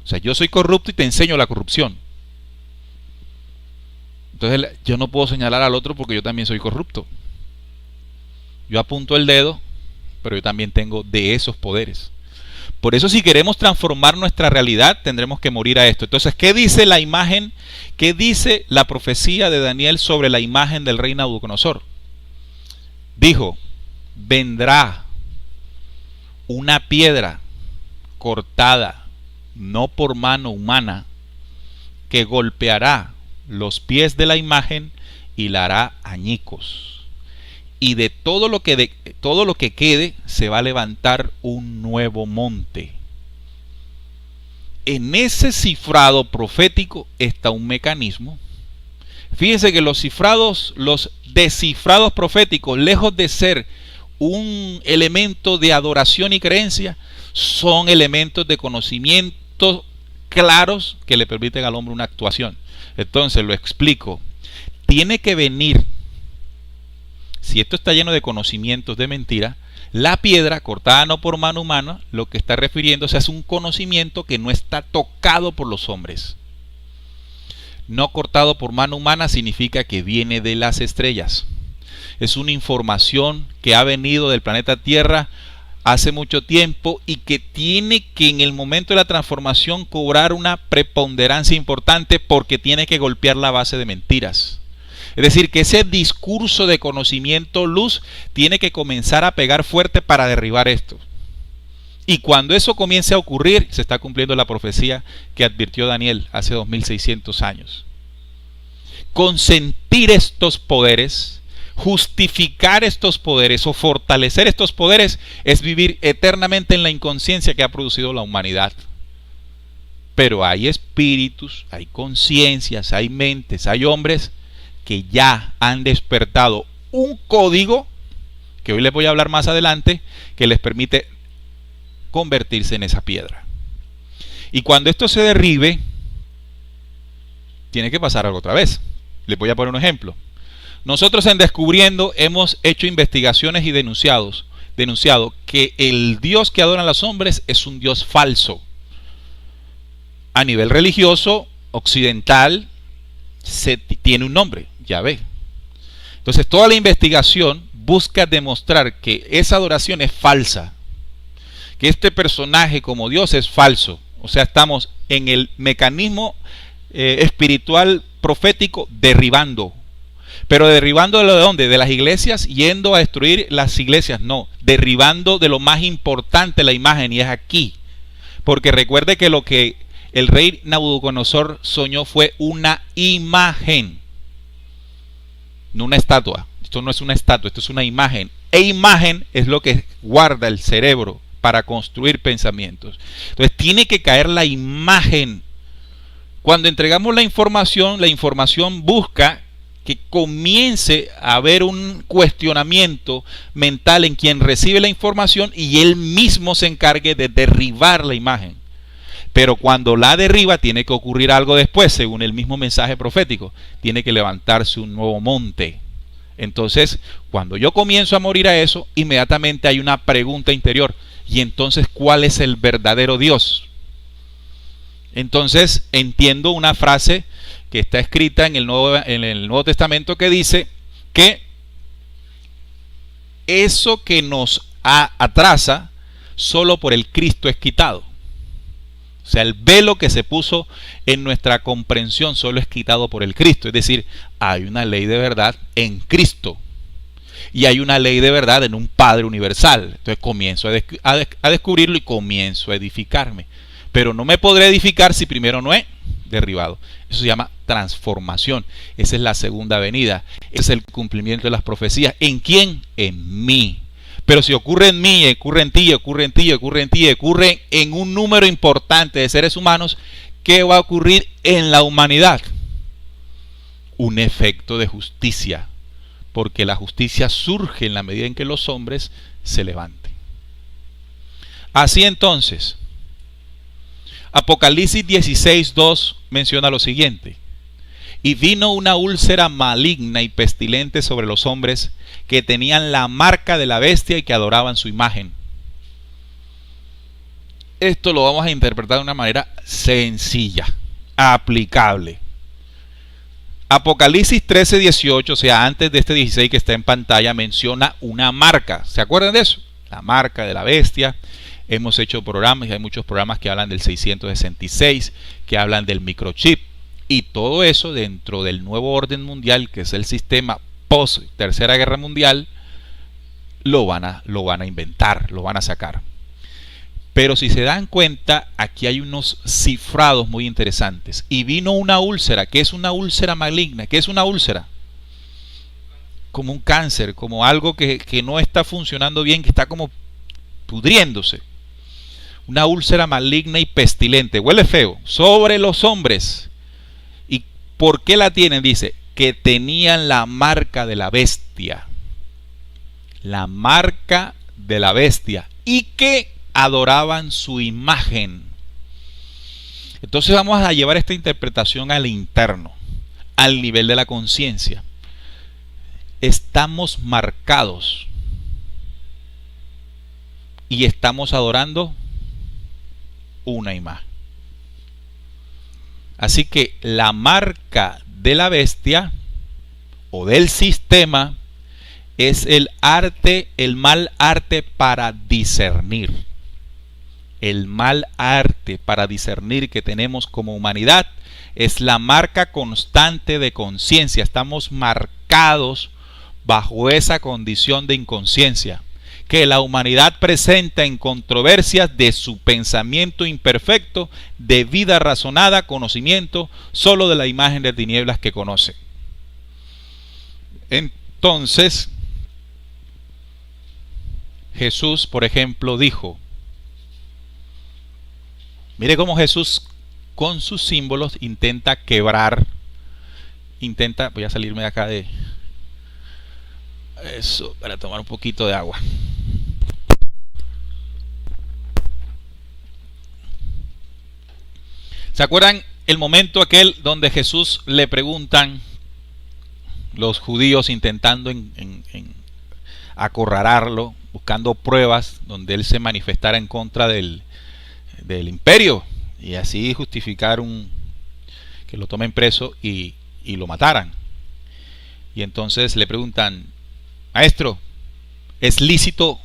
Speaker 1: O sea, yo soy corrupto y te enseño la corrupción. Entonces yo no puedo señalar al otro porque yo también soy corrupto. Yo apunto el dedo, pero yo también tengo de esos poderes. Por eso, si queremos transformar nuestra realidad, tendremos que morir a esto. Entonces, ¿qué dice la imagen? ¿Qué dice la profecía de Daniel sobre la imagen del rey Nabucodonosor? Dijo: vendrá una piedra cortada, no por mano humana, que golpeará los pies de la imagen y la hará añicos. Y de todo lo que quede se va a levantar un nuevo monte. En ese cifrado profético está un mecanismo. Fíjense que los descifrados proféticos, lejos de ser un elemento de adoración y creencia, son elementos de conocimiento claros que le permiten al hombre una actuación. Entonces, lo explico. Tiene que venir, si esto está lleno de conocimientos de mentira, la piedra cortada no por mano humana, lo que está refiriéndose es un conocimiento que no está tocado por los hombres. No cortado por mano humana significa que viene de las estrellas. Es una información que ha venido del planeta Tierra hace mucho tiempo y que tiene que en el momento de la transformación cobrar una preponderancia importante, porque tiene que golpear la base de mentiras. Es decir, que ese discurso de conocimiento luz tiene que comenzar a pegar fuerte para derribar esto. Y cuando eso comience a ocurrir, se está cumpliendo la profecía que advirtió Daniel hace 2600 años. Consentir estos poderes, justificar estos poderes o fortalecer estos poderes, es vivir eternamente en la inconsciencia que ha producido la humanidad. Pero hay espíritus, hay conciencias, hay mentes, hay hombres que ya han despertado un código, que hoy les voy a hablar más adelante, que les permite convertirse en esa piedra. Y cuando esto se derribe, tiene que pasar algo otra vez. Les voy a poner un ejemplo. Nosotros en Descubriendo hemos hecho investigaciones y denunciado que el Dios que adoran los hombres es un Dios falso. A nivel religioso occidental tiene un nombre, Yahvé. Entonces toda la investigación busca demostrar que esa adoración es falsa, que este personaje como Dios es falso. O sea, estamos en el mecanismo espiritual profético derribando. Pero derribando de dónde? De las iglesias, yendo a destruir las iglesias. No, derribando de lo más importante, la imagen, y es aquí. Porque recuerde que lo que el rey Nabucodonosor soñó fue una imagen, no una estatua. Esto no es una estatua, esto es una imagen. E imagen es lo que guarda el cerebro para construir pensamientos. Entonces tiene que caer la imagen. Cuando entregamos la información busca que comience a haber un cuestionamiento mental en quien recibe la información y él mismo se encargue de derribar la imagen. Pero cuando la derriba, tiene que ocurrir algo después, según el mismo mensaje profético. Tiene que levantarse un nuevo monte. Entonces, cuando yo comienzo a morir a eso, inmediatamente hay una pregunta interior. Y entonces, ¿cuál es el verdadero Dios? Entonces entiendo una frase que está escrita en el Nuevo Testamento que dice que eso que nos atrasa, solo por el Cristo es quitado. O sea, el velo que se puso en nuestra comprensión solo es quitado por el Cristo. Es decir, hay una ley de verdad en Cristo. Y hay una ley de verdad en un Padre universal. Entonces comienzo a descubrirlo y comienzo a edificarme. Pero no me podré edificar si primero no he derribado. Eso se llama transformación. Esa es la segunda venida. Ese es el cumplimiento de las profecías. ¿En quién? En mí. Pero si ocurre en mí, ocurre en ti, ocurre en ti, ocurre en ti, ocurre en un número importante de seres humanos, ¿qué va a ocurrir en la humanidad? Un efecto de justicia. Porque la justicia surge en la medida en que los hombres se levanten. Así entonces, Apocalipsis 16:2 menciona lo siguiente: y vino una úlcera maligna y pestilente sobre los hombres que tenían la marca de la bestia y que adoraban su imagen. Esto lo vamos a interpretar de una manera sencilla, aplicable. Apocalipsis 13:18, o sea, antes de este 16 que está en pantalla, menciona una marca. ¿Se acuerdan de eso? La marca de la bestia. Hemos hecho programas, y hay muchos programas que hablan del 666, que hablan del microchip. Y todo eso dentro del nuevo orden mundial, que es el sistema post Tercera Guerra Mundial, lo van a inventar, lo van a sacar. Pero si se dan cuenta, aquí hay unos cifrados muy interesantes. Y vino una úlcera. ¿Qué es una úlcera maligna? ¿Qué es una úlcera? Como un cáncer, como algo que no está funcionando bien, que está como pudriéndose. Una úlcera maligna y pestilente, huele feo, sobre los hombres. ¿Y por qué la tienen? Dice, que tenían la marca de la bestia. La marca de la bestia. Y que adoraban su imagen. Entonces vamos a llevar esta interpretación al interno, al nivel de la conciencia. Estamos marcados y estamos adorando una imagen. Así que la marca de la bestia o del sistema es el arte, el mal arte para discernir. El mal arte para discernir que tenemos como humanidad es la marca constante de conciencia. Estamos marcados bajo esa condición de inconsciencia que la humanidad presenta en controversias de su pensamiento imperfecto, de vida razonada, conocimiento solo de la imagen de tinieblas que conoce. Entonces, Jesús, por ejemplo, dijo, mire cómo Jesús con sus símbolos intenta quebrar, voy a salirme de acá de eso para tomar un poquito de agua. ¿Se acuerdan el momento aquel donde Jesús le preguntan los judíos intentando acorralarlo, buscando pruebas donde él se manifestara en contra del imperio y así justificar que lo tomen preso y lo mataran? Y entonces le preguntan, maestro, ¿es lícito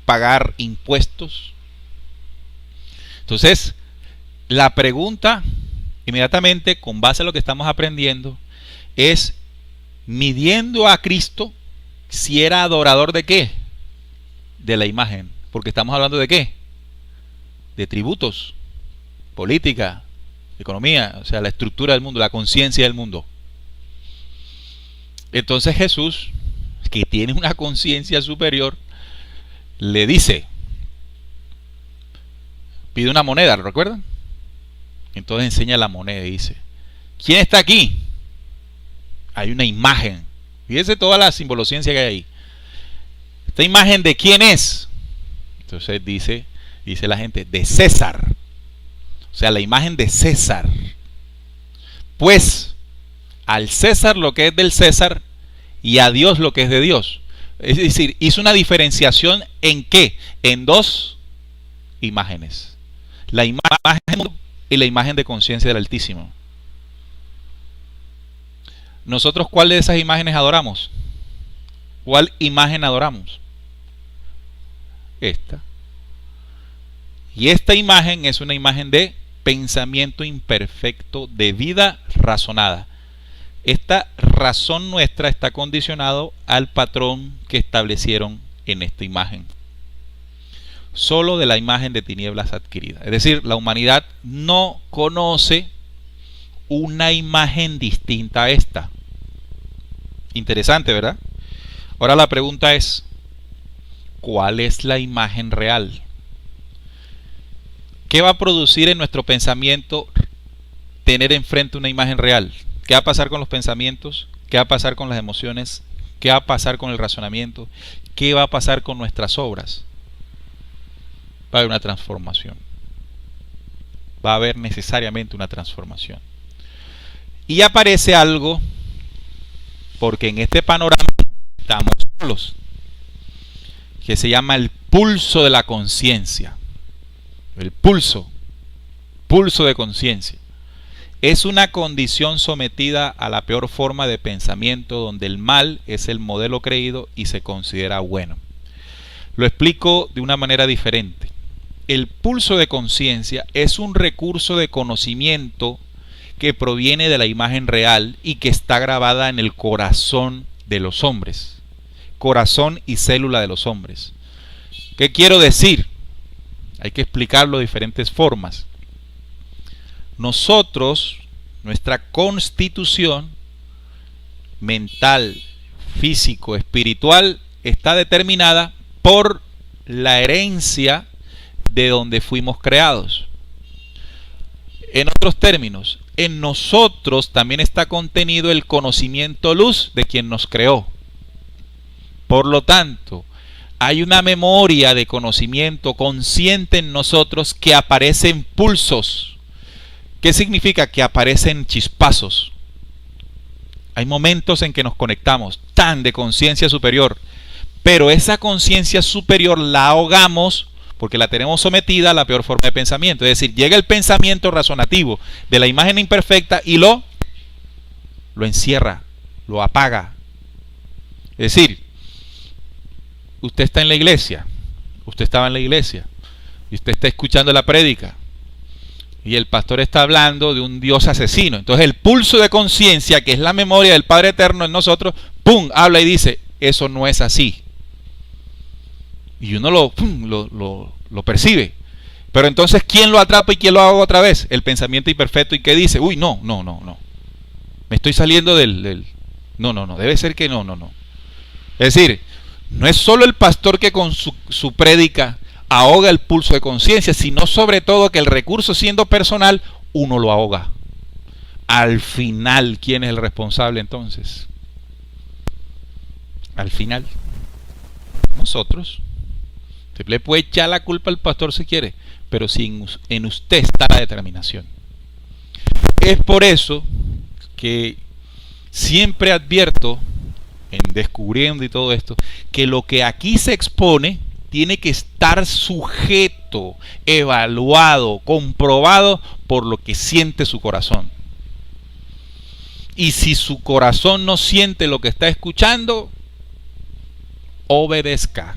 Speaker 1: pagar impuestos? Entonces la pregunta inmediatamente, con base a lo que estamos aprendiendo, es midiendo a Cristo si era adorador de qué, de la imagen, porque estamos hablando de qué, de tributos, política, economía, o sea, la estructura del mundo, la conciencia del mundo. Entonces Jesús, que tiene una conciencia superior, le dice, pide una moneda, ¿lo recuerdan? Entonces enseña la moneda y dice, ¿quién está aquí? Hay una imagen. Fíjense toda la simbolociencia que hay ahí. ¿Esta imagen de quién es? Entonces dice la gente, de César. O sea, la imagen de César. Pues al César lo que es del César y a Dios lo que es de Dios. Es decir, hizo una diferenciación en qué, en dos imágenes. La imagen y la imagen de conciencia del Altísimo. ¿Nosotros cuál de esas imágenes adoramos? ¿Cuál imagen adoramos? Esta. Y esta imagen es una imagen de pensamiento imperfecto, de vida razonada. Esta razón nuestra está condicionado al patrón que establecieron en esta imagen. Solo de la imagen de tinieblas adquirida. Es decir, la humanidad no conoce una imagen distinta a esta. Interesante, ¿verdad? Ahora la pregunta es, ¿cuál es la imagen real? ¿Qué va a producir en nuestro pensamiento tener enfrente una imagen real? ¿Qué va a pasar con los pensamientos? ¿Qué va a pasar con las emociones? ¿Qué va a pasar con el razonamiento? ¿Qué va a pasar con nuestras obras? Va a haber una transformación. Va a haber necesariamente una transformación. Y aparece algo, porque en este panorama estamos solos, que se llama el pulso de la conciencia. El pulso de conciencia. Es una condición sometida a la peor forma de pensamiento, donde el mal es el modelo creído y se considera bueno. Lo explico de una manera diferente. El pulso de conciencia es un recurso de conocimiento que proviene de la imagen real y que está grabada en el corazón de los hombres. Corazón y célula de los hombres. ¿Qué quiero decir? Hay que explicarlo de diferentes formas. Nosotros, nuestra constitución mental, físico, espiritual, está determinada por la herencia de donde fuimos creados. En otros términos, en nosotros también está contenido el conocimiento luz de quien nos creó. Por lo tanto, hay una memoria de conocimiento consciente en nosotros que aparece en pulsos. ¿Qué significa? Que aparecen chispazos. Hay momentos en que nos conectamos, tan de conciencia superior, pero esa conciencia superior la ahogamos porque la tenemos sometida a la peor forma de pensamiento. Es decir, llega el pensamiento razonativo de la imagen imperfecta y lo encierra, lo apaga. Es decir, usted está en la iglesia, usted estaba en la iglesia, y usted está escuchando la prédica, y el pastor está hablando de un Dios asesino. Entonces el pulso de conciencia, que es la memoria del Padre Eterno en nosotros, ¡pum!, habla y dice, eso no es así. Y uno lo percibe. Pero entonces, ¿quién lo atrapa y quién lo haga otra vez? El pensamiento imperfecto. ¿Y qué dice? Uy, no. Me estoy saliendo del... No. Debe ser que no. Es decir, no es solo el pastor que con su prédica ahoga el pulso de conciencia, sino sobre todo que el recurso, siendo personal, uno lo ahoga. Al final, ¿quién es el responsable entonces? Al final, nosotros. Usted le puede echar la culpa al pastor si quiere, pero si en usted está la determinación. Es por eso que siempre advierto, en Descubriendo y todo esto, que lo que aquí se expone tiene que estar sujeto, evaluado, comprobado por lo que siente su corazón. Y si su corazón no siente lo que está escuchando, obedezca.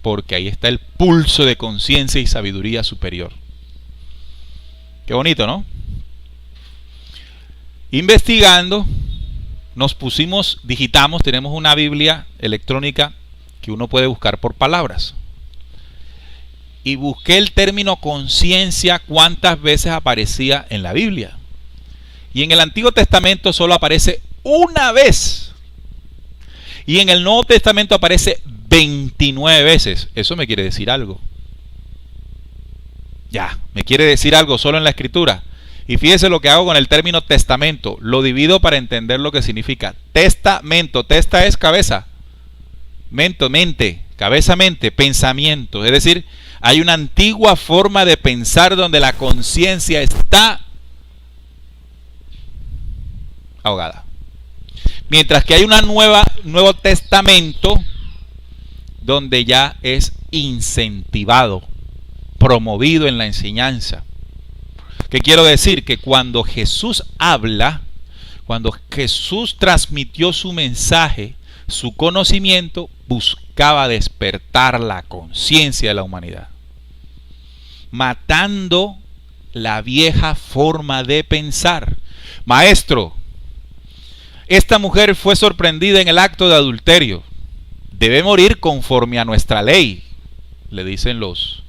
Speaker 1: Porque ahí está el pulso de conciencia y sabiduría superior. Qué bonito, ¿no? Investigando, digitamos, tenemos una Biblia electrónica que uno puede buscar por palabras. Y busqué el término conciencia, cuántas veces aparecía en la Biblia. Y en el Antiguo Testamento solo aparece una vez. Y en el Nuevo Testamento aparece 29 veces. Eso me quiere decir algo. Ya, me quiere decir algo solo en la Escritura. Y fíjese lo que hago con el término testamento. Lo divido para entender lo que significa. Testamento. Testa es cabeza. Mento, mente. Cabeza, mente. Pensamiento. Es decir, hay una antigua forma de pensar donde la conciencia está ahogada. Mientras que hay una nuevo testamento donde ya es incentivado, promovido en la enseñanza. ¿Qué quiero decir? Que cuando Jesús habla, cuando Jesús transmitió su mensaje, su conocimiento buscaba despertar la conciencia de la humanidad, matando la vieja forma de pensar. Maestro, esta mujer fue sorprendida en el acto de adulterio. Debe morir conforme a nuestra ley, le dicen los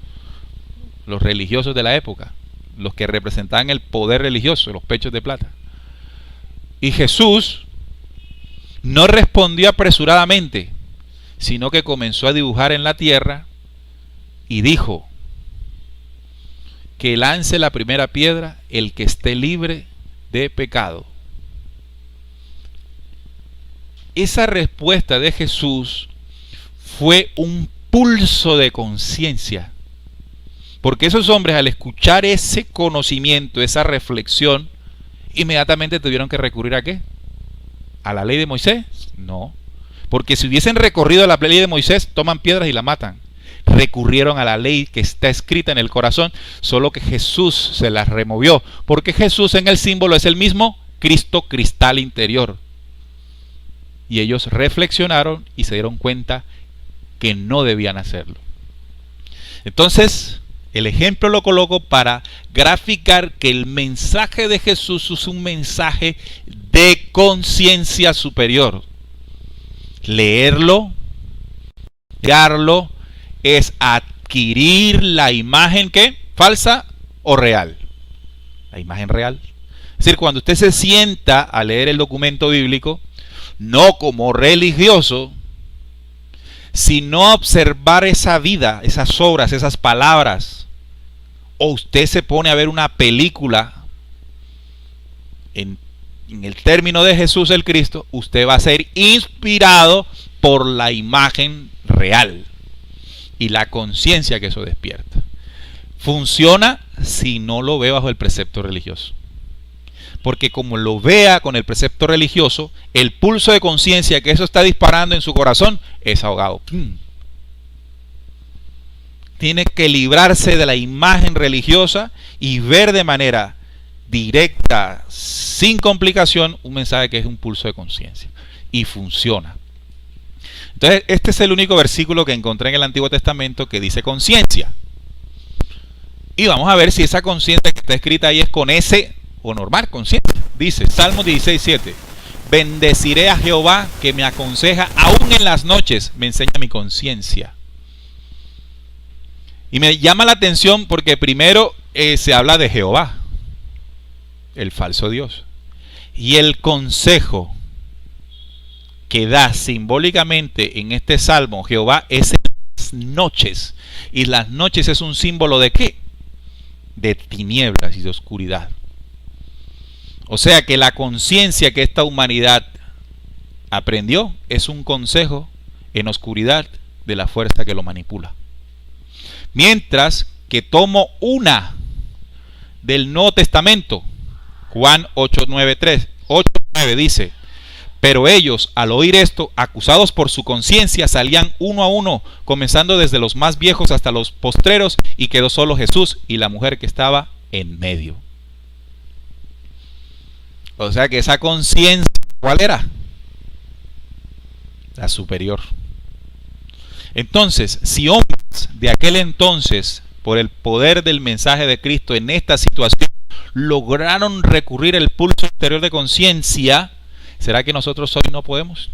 Speaker 1: religiosos de la época, los que representaban el poder religioso, los pechos de plata. Y Jesús no respondió apresuradamente, sino que comenzó a dibujar en la tierra y dijo: que lance la primera piedra el que esté libre de pecado. Esa respuesta de Jesús fue un pulso de conciencia, porque esos hombres, al escuchar ese conocimiento, esa reflexión, inmediatamente tuvieron que recurrir ¿a qué? ¿A la ley de Moisés? No, porque si hubiesen recorrido a la ley de Moisés, toman piedras y la matan. Recurrieron a la ley que está escrita en el corazón, solo que Jesús se las removió, porque Jesús en el símbolo es el mismo Cristo cristal interior. Y ellos reflexionaron y se dieron cuenta que no debían hacerlo. Entonces, el ejemplo lo coloco para graficar que el mensaje de Jesús es un mensaje de conciencia superior. Leerlo, estudiarlo, es adquirir la imagen ¿qué? ¿Falsa o real? La imagen real. Es decir, cuando usted se sienta a leer el documento bíblico, no como religioso, sino a observar esa vida, esas obras, esas palabras, o usted se pone a ver una película en el término de Jesús el Cristo, usted va a ser inspirado por la imagen real y la conciencia que eso despierta. Funciona si no lo ve bajo el precepto religioso, porque como lo vea con el precepto religioso, el pulso de conciencia que eso está disparando en su corazón es ahogado. Tiene que librarse de la imagen religiosa y ver de manera directa, sin complicación, un mensaje que es un pulso de conciencia. Y funciona. Entonces, este es el único versículo que encontré en el Antiguo Testamento que dice conciencia. Y vamos a ver si esa conciencia que está escrita ahí es con S o normal, conciencia. Dice, Salmo 16:7. Bendeciré a Jehová que me aconseja, aún en las noches me enseña mi conciencia. Y me llama la atención porque primero se habla de Jehová, el falso Dios. Y el consejo que da simbólicamente en este salmo Jehová es en las noches. Y las noches es un símbolo de ¿qué? De tinieblas y de oscuridad. O sea que la conciencia que esta humanidad aprendió es un consejo en oscuridad de la fuerza que lo manipula. Mientras que tomo una del Nuevo Testamento, Juan 8:9 dice: pero ellos, al oír esto, acusados por su conciencia, salían uno a uno, comenzando desde los más viejos hasta los postreros, y quedó solo Jesús y la mujer que estaba en medio. O sea que esa conciencia, ¿cuál era? La superior. Entonces, si hombres de aquel entonces, por el poder del mensaje de Cristo en esta situación, lograron recurrir al pulso interior de conciencia, ¿será que nosotros hoy no podemos?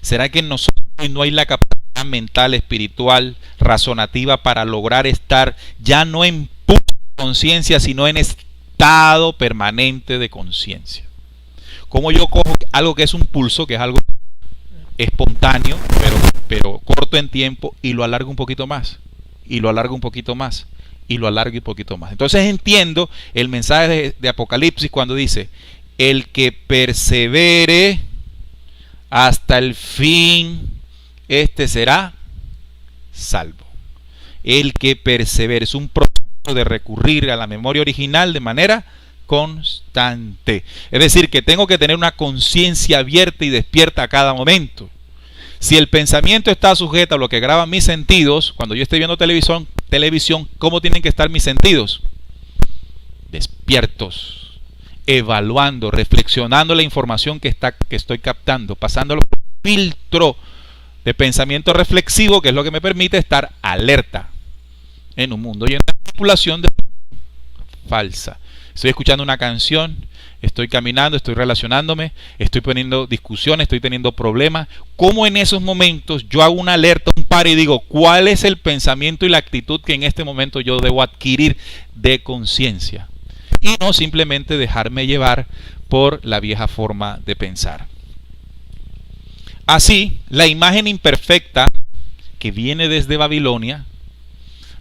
Speaker 1: ¿Será que nosotros hoy no hay la capacidad mental, espiritual, razonativa para lograr estar ya no en pulso de conciencia, sino en estado permanente de conciencia? ¿Cómo yo cojo algo que es un pulso, que es algo espontáneo, pero corto en tiempo, y lo alargo un poquito más, y lo alargo un poquito más, y lo alargo un poquito más? Entonces entiendo el mensaje de Apocalipsis cuando dice: el que persevere hasta el fin, este será salvo. El que persevere es un proceso de recurrir a la memoria original de manera constante. Es decir, que tengo que tener una conciencia abierta y despierta a cada momento. Si el pensamiento está sujeto a lo que graban mis sentidos, cuando yo esté viendo televisión, ¿cómo tienen que estar mis sentidos? Despiertos, evaluando, reflexionando la información que estoy captando, pasándolo por un filtro de pensamiento reflexivo, que es lo que me permite estar alerta en un mundo lleno de manipulación falsa. Estoy escuchando una canción, estoy caminando, estoy relacionándome, estoy poniendo discusiones, estoy teniendo problemas. ¿Cómo en esos momentos yo hago una alerta, un par y digo, cuál es el pensamiento y la actitud que en este momento yo debo adquirir de conciencia? Y no simplemente dejarme llevar por la vieja forma de pensar. Así, la imagen imperfecta que viene desde Babilonia,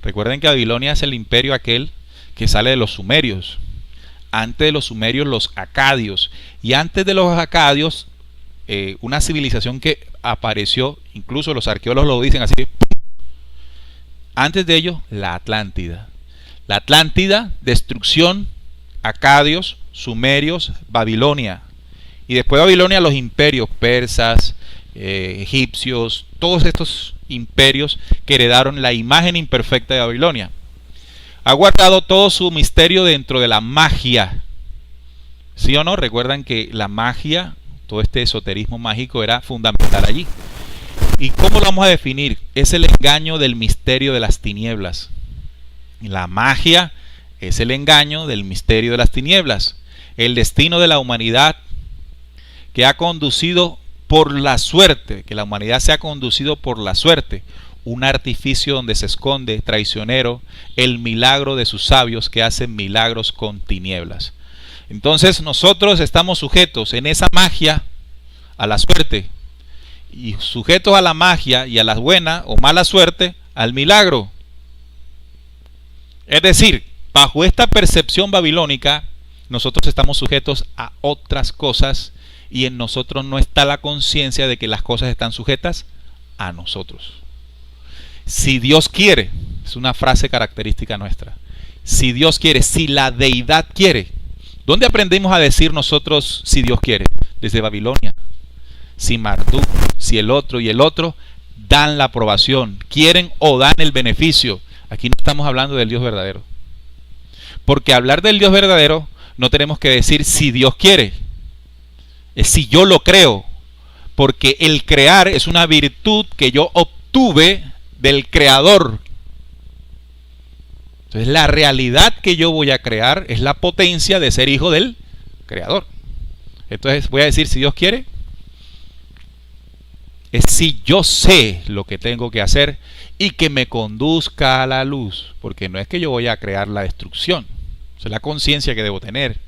Speaker 1: recuerden que Babilonia es el imperio aquel que sale de los sumerios. Antes de los sumerios, los acadios. Y antes de los acadios, una civilización que apareció, incluso los arqueólogos lo dicen así. Antes de ello, la Atlántida. La Atlántida, destrucción, acadios, sumerios, Babilonia. Y después de Babilonia, los imperios persas, egipcios, todos estos imperios que heredaron la imagen imperfecta de Babilonia. Ha guardado todo su misterio dentro de la magia. ¿Sí o no? Recuerdan que la magia, todo este esoterismo mágico era fundamental allí. ¿Y cómo lo vamos a definir? Es el engaño del misterio de las tinieblas. La magia es el engaño del misterio de las tinieblas. El destino de la humanidad que ha conducido por la suerte, que la humanidad se ha conducido por la suerte. Un artificio donde se esconde, traicionero, el milagro de sus sabios que hacen milagros con tinieblas. Entonces nosotros estamos sujetos en esa magia a la suerte, y sujetos a la magia y a la buena o mala suerte al milagro. Es decir, bajo esta percepción babilónica, nosotros estamos sujetos a otras cosas, y en nosotros no está la conciencia de que las cosas están sujetas a nosotros. Si Dios quiere, es una frase característica nuestra. Si Dios quiere, si la deidad quiere. ¿Dónde aprendimos a decir nosotros si Dios quiere? Desde Babilonia. Si Marduk, si el otro y el otro dan la aprobación, quieren o dan el beneficio. Aquí no estamos hablando del Dios verdadero. Porque hablar del Dios verdadero no tenemos que decir si Dios quiere. Es si yo lo creo. Porque el crear es una virtud que yo obtuve del creador. Entonces la realidad que yo voy a crear es la potencia de ser hijo del creador. Entonces voy a decir si Dios quiere. Es si yo sé lo que tengo que hacer y que me conduzca a la luz. Porque no es que yo voy a crear la destrucción. Esa es la conciencia que debo tener.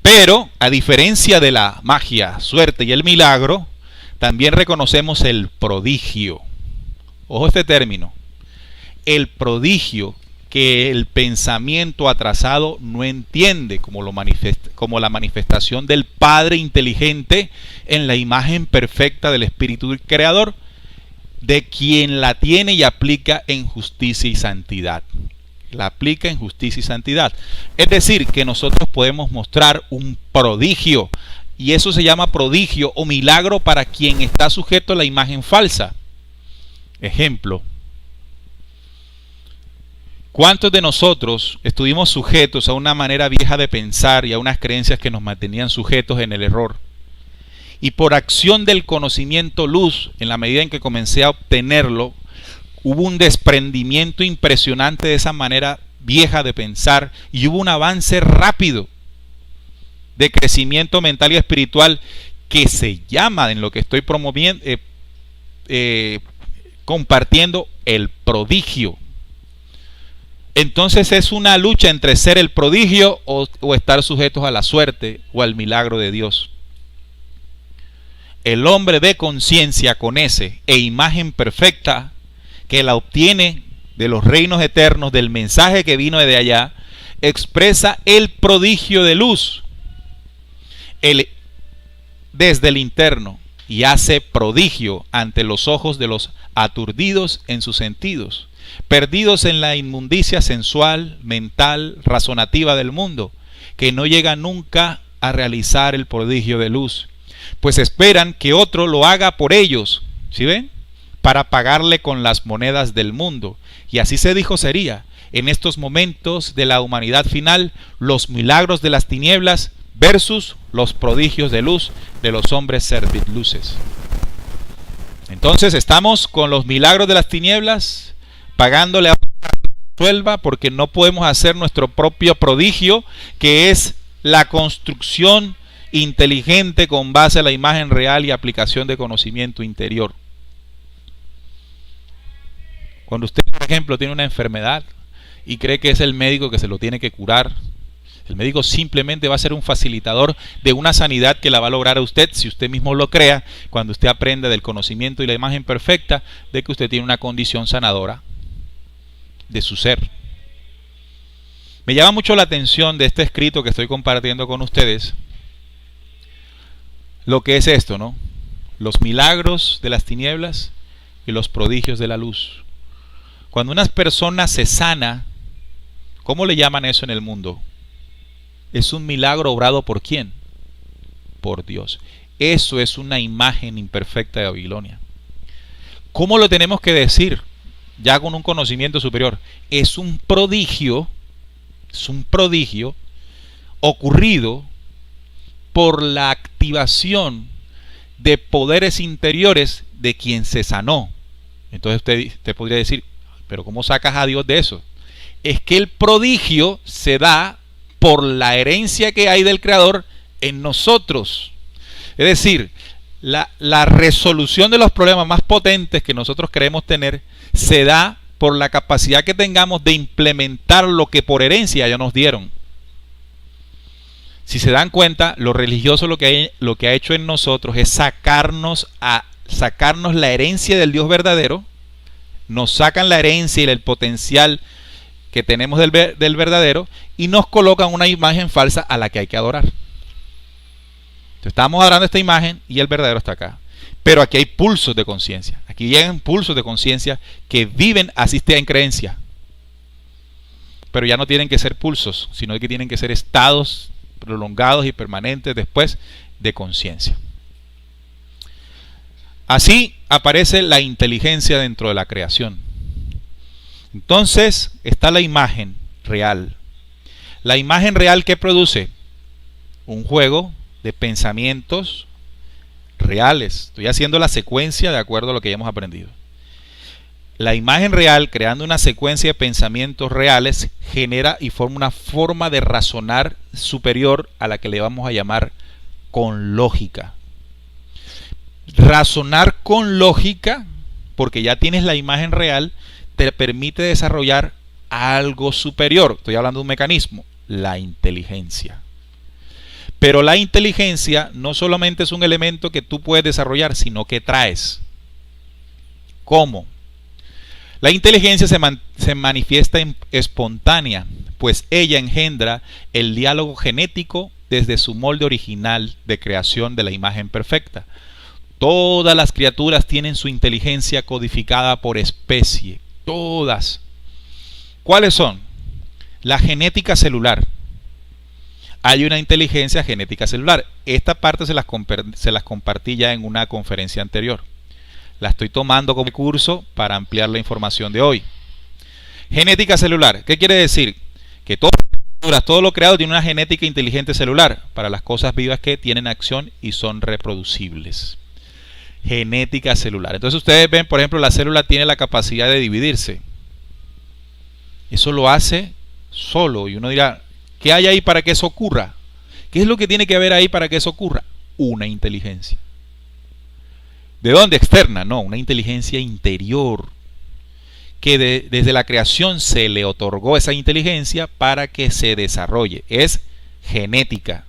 Speaker 1: Pero a diferencia de la magia, suerte y el milagro, también reconocemos el prodigio. Ojo este término. El prodigio que el pensamiento atrasado no entiende como la manifestación del Padre inteligente en la imagen perfecta del Espíritu Creador, de quien la tiene y aplica en justicia y santidad. La aplica en justicia y santidad. Es decir, que nosotros podemos mostrar un prodigio, y eso se llama prodigio o milagro para quien está sujeto a la imagen falsa. Ejemplo, ¿cuántos de nosotros estuvimos sujetos a una manera vieja de pensar y a unas creencias que nos mantenían sujetos en el error? Y por acción del conocimiento luz, en la medida en que comencé a obtenerlo, hubo un desprendimiento impresionante de esa manera vieja de pensar, y hubo un avance rápido de crecimiento mental y espiritual que se llama, en lo que estoy promoviendo, compartiendo, el prodigio. Entonces es una lucha entre ser el prodigio o estar sujetos a la suerte o al milagro de Dios. El hombre de conciencia con ese e imagen perfecta, que la obtiene de los reinos eternos, del mensaje que vino de allá, expresa el prodigio de luz desde el interno, y hace prodigio ante los ojos de los aturdidos en sus sentidos, perdidos en la inmundicia sensual, mental, razonativa del mundo, que no llega nunca a realizar el prodigio de luz, pues esperan que otro lo haga por ellos, ¿sí ven? Para pagarle con las monedas del mundo. Y así se dijo sería, en estos momentos de la humanidad final, los milagros de las tinieblas versus los prodigios de luz de los hombres servidluces. Entonces estamos con los milagros de las tinieblas, pagándole a suelva porque no podemos hacer nuestro propio prodigio, que es la construcción inteligente con base a la imagen real y aplicación de conocimiento interior. Cuando usted, por ejemplo, tiene una enfermedad y cree que es el médico que se lo tiene que curar, el médico simplemente va a ser un facilitador de una sanidad que la va a lograr a usted si usted mismo lo crea, cuando usted aprende del conocimiento y la imagen perfecta de que usted tiene una condición sanadora de su ser. Me llama mucho la atención de este escrito que estoy compartiendo con ustedes, lo que es esto, ¿no? Los milagros de las tinieblas y los prodigios de la luz. Cuando una persona se sana, ¿cómo le llaman eso en el mundo? Es un milagro obrado ¿por quién? Por Dios. Eso es una imagen imperfecta de Babilonia. ¿Cómo lo tenemos que decir? Ya con un conocimiento superior. Es un prodigio ocurrido por la activación de poderes interiores de quien se sanó. Entonces usted podría decir, pero ¿cómo sacas a Dios de eso? Es que el prodigio se da por la herencia que hay del Creador en nosotros. Es decir, la resolución de los problemas más potentes que nosotros queremos tener se da por la capacidad que tengamos de implementar lo que por herencia ya nos dieron. Si se dan cuenta, lo religioso lo que ha hecho en nosotros es sacarnos la herencia del Dios verdadero, nos sacan la herencia y el potencial que tenemos del verdadero y nos colocan una imagen falsa a la que hay que adorar. Entonces, estamos adorando esta imagen y el verdadero está acá. Pero aquí hay pulsos de conciencia. Aquí llegan pulsos de conciencia que viven así en creencia. Pero ya no tienen que ser pulsos, sino que tienen que ser estados prolongados y permanentes después de conciencia. Así aparece la inteligencia dentro de la creación. Entonces está la imagen real. La imagen real que produce un juego de pensamientos reales. Estoy haciendo la secuencia de acuerdo a lo que ya hemos aprendido. La imagen real, creando una secuencia de pensamientos reales, genera y forma una forma de razonar superior a la que le vamos a llamar con lógica. Razonar con lógica, porque ya tienes la imagen real, te permite desarrollar algo superior. Estoy hablando de un mecanismo, la inteligencia. Pero la inteligencia no solamente es un elemento que tú puedes desarrollar, sino que traes. ¿Cómo? La inteligencia se manifiesta espontánea, pues ella engendra el diálogo genético desde su molde original de creación de la imagen perfecta. Todas las criaturas tienen su inteligencia codificada por especie. Todas. ¿Cuáles son? La genética celular. Hay una inteligencia genética celular. Esta parte se las compartí ya en una conferencia anterior. La estoy tomando como curso para ampliar la información de hoy. Genética celular. ¿Qué quiere decir? Que todo lo creado tiene una genética inteligente celular para las cosas vivas que tienen acción y son reproducibles. Genética celular. Entonces ustedes ven, por ejemplo, la célula tiene la capacidad de dividirse. Eso lo hace solo. Y uno dirá, ¿qué hay ahí para que eso ocurra? ¿Qué es lo que tiene que haber ahí para que eso ocurra? Una inteligencia. ¿De dónde? Externa. No, una inteligencia interior. Que desde la creación se le otorgó esa inteligencia para que se desarrolle. Es genética.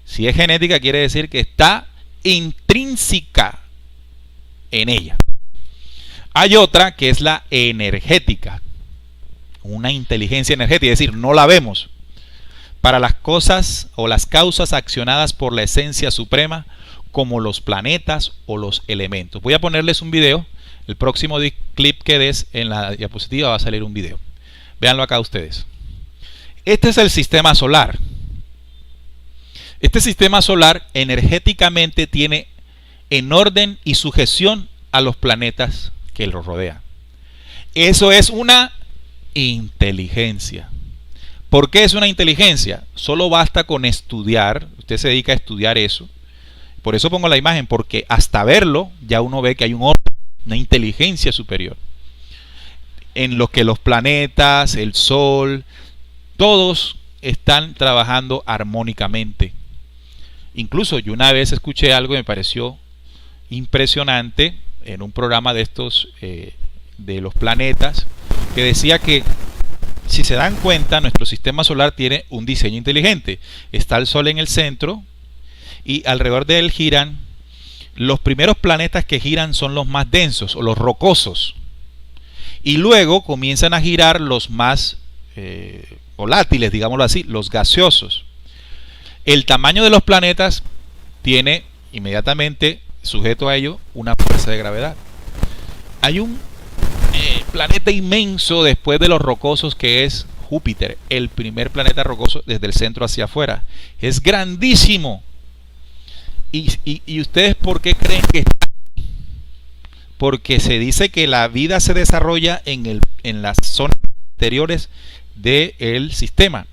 Speaker 1: Si es genética, quiere decir que está intrínseca en ella. Hay otra que es la energética. Una inteligencia energética, es decir, no la vemos. Para las cosas o las causas accionadas por la esencia suprema, como los planetas o los elementos. Voy a ponerles un video. El próximo clip que des en la diapositiva va a salir un video. Véanlo acá ustedes. Este es el sistema solar. Este sistema solar energéticamente tiene en orden y sujeción a los planetas que lo rodean. Eso es una inteligencia. ¿Por qué es una inteligencia? Solo basta con estudiar, usted se dedica a estudiar eso. Por eso pongo la imagen, porque hasta verlo ya uno ve que hay un orden, una inteligencia superior. En lo que los planetas, el Sol, todos están trabajando armónicamente. Incluso yo una vez escuché algo que me pareció impresionante en un programa de estos de los planetas, que decía que si se dan cuenta, nuestro sistema solar tiene un diseño inteligente. Está el Sol en el centro y alrededor de él giran, los primeros planetas que giran son los más densos o los rocosos, y luego comienzan a girar los más volátiles, digámoslo así, los gaseosos. El tamaño de los planetas tiene inmediatamente sujeto a ello una fuerza de gravedad. Hay un planeta inmenso después de los rocosos que es Júpiter, el primer planeta rocoso desde el centro hacia afuera. Es grandísimo. ¿Y ustedes por qué creen que está? Porque se dice que la vida se desarrolla en las zonas interiores del sistema.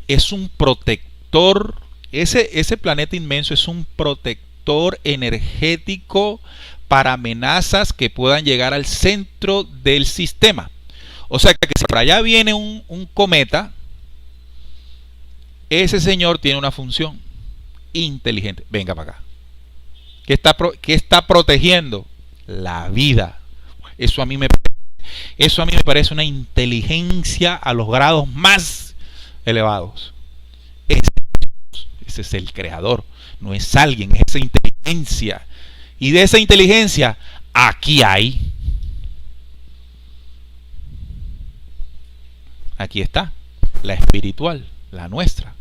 Speaker 1: Es un protector, ese planeta inmenso es un protector energético para amenazas que puedan llegar al centro del sistema. O sea que si por allá viene un cometa, ese señor tiene una función inteligente. Venga para acá. ¿Qué está protegiendo? La vida. Eso a mí me parece una inteligencia a los grados más elevados. Ese es el creador, no es alguien, es esa inteligencia. Y de esa inteligencia, aquí está, la espiritual, la nuestra.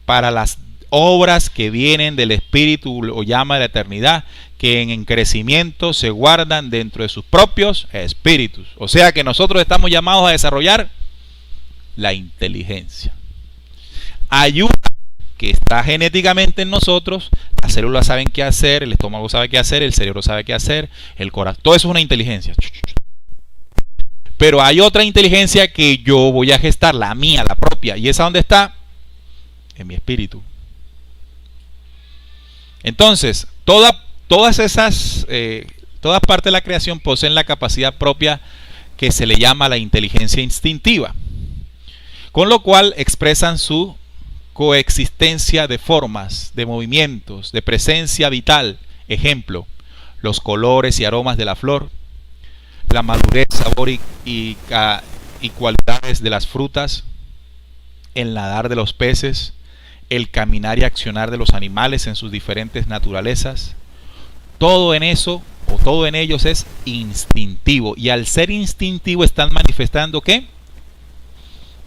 Speaker 1: Para las obras que vienen del Espíritu o llama de la eternidad, que en crecimiento se guardan dentro de sus propios espíritus. O sea que nosotros estamos llamados a desarrollar la inteligencia. Hay una que está genéticamente en nosotros, las células saben qué hacer, el estómago sabe qué hacer, el cerebro sabe qué hacer, el corazón, todo eso es una inteligencia. Pero hay otra inteligencia que yo voy a gestar, la mía, la propia, y esa ¿dónde está? En mi espíritu. Entonces, todas partes de la creación poseen la capacidad propia que se le llama la inteligencia instintiva, con lo cual expresan su coexistencia de formas, de movimientos, de presencia vital. Ejemplo, los colores y aromas de la flor, la madurez, sabor y cualidades de las frutas, el nadar de los peces, el caminar y accionar de los animales en sus diferentes naturalezas. Todo en eso, o todo en ellos, es instintivo. Y al ser instintivo están manifestando ¿qué?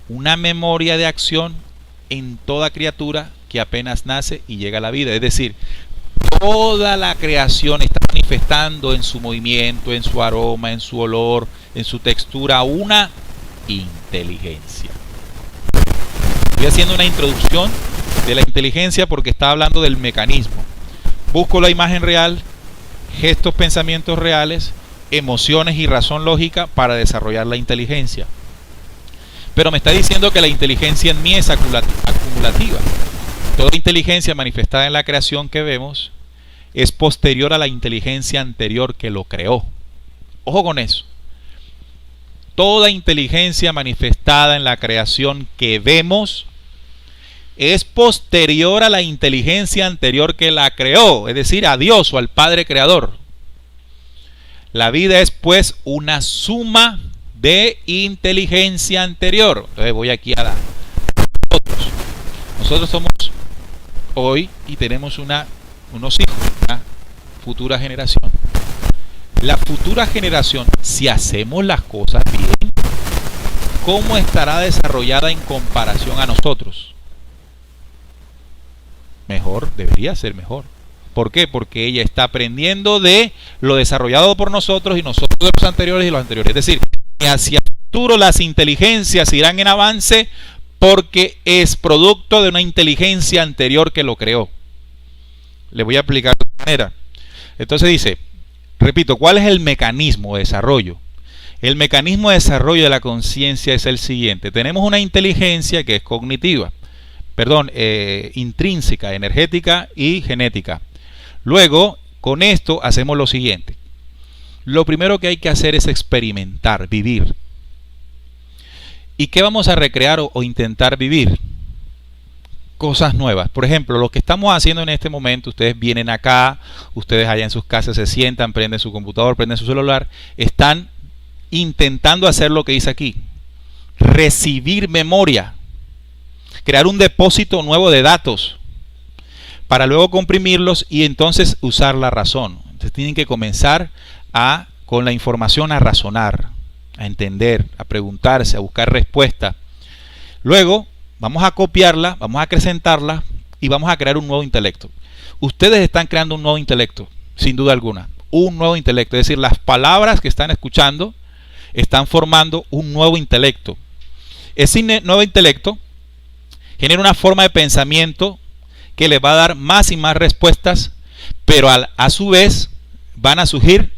Speaker 1: Una memoria de acción en toda criatura que apenas nace y llega a la vida. Es decir, toda la creación está manifestando en su movimiento, en su aroma, en su olor, en su textura, una inteligencia. Estoy haciendo una introducción de la inteligencia porque está hablando del mecanismo. Busco la imagen real, gestos, pensamientos reales, emociones y razón lógica para desarrollar la inteligencia. Pero me está diciendo que la inteligencia en mí es acumulativa. Toda inteligencia manifestada en la creación que vemos es posterior a la inteligencia anterior que lo creó. Ojo con eso. Toda inteligencia manifestada en la creación que vemos es posterior a la inteligencia anterior que la creó, es decir, a Dios o al Padre Creador. La vida es pues una suma de inteligencia anterior. Entonces voy aquí a la nosotros somos hoy y tenemos unos hijos, una futura generación. La futura generación, si hacemos las cosas bien, ¿cómo estará desarrollada en comparación a nosotros? Mejor, debería ser mejor. ¿Por qué? Porque ella está aprendiendo de lo desarrollado por nosotros y nosotros de los anteriores y los anteriores. Es decir, que hacia el futuro las inteligencias irán en avance porque es producto de una inteligencia anterior que lo creó. Le voy a explicar de esta manera. Entonces dice, repito, ¿cuál es el mecanismo de desarrollo? El mecanismo de desarrollo de la conciencia es el siguiente. Tenemos una inteligencia que es cognitiva, intrínseca, energética y genética. Luego, con esto hacemos lo siguiente. Lo primero que hay que hacer es experimentar, vivir. ¿Y qué vamos a recrear o intentar vivir? Cosas nuevas. Por ejemplo, lo que estamos haciendo en este momento, ustedes vienen acá, ustedes allá en sus casas se sientan, prenden su computador, prenden su celular, están intentando hacer lo que dice aquí. Recibir memoria. Crear un depósito nuevo de datos para luego comprimirlos y entonces usar la razón. Entonces tienen que comenzar con la información a razonar, a entender, a preguntarse, a buscar respuesta. Luego vamos a copiarla, vamos a acrecentarla y vamos a crear un nuevo intelecto. Ustedes están creando un nuevo intelecto, sin duda alguna. Un nuevo intelecto, es decir, las palabras que están escuchando están formando un nuevo intelecto. Ese nuevo intelecto genera una forma de pensamiento que les va a dar más y más respuestas, pero a su vez van a surgir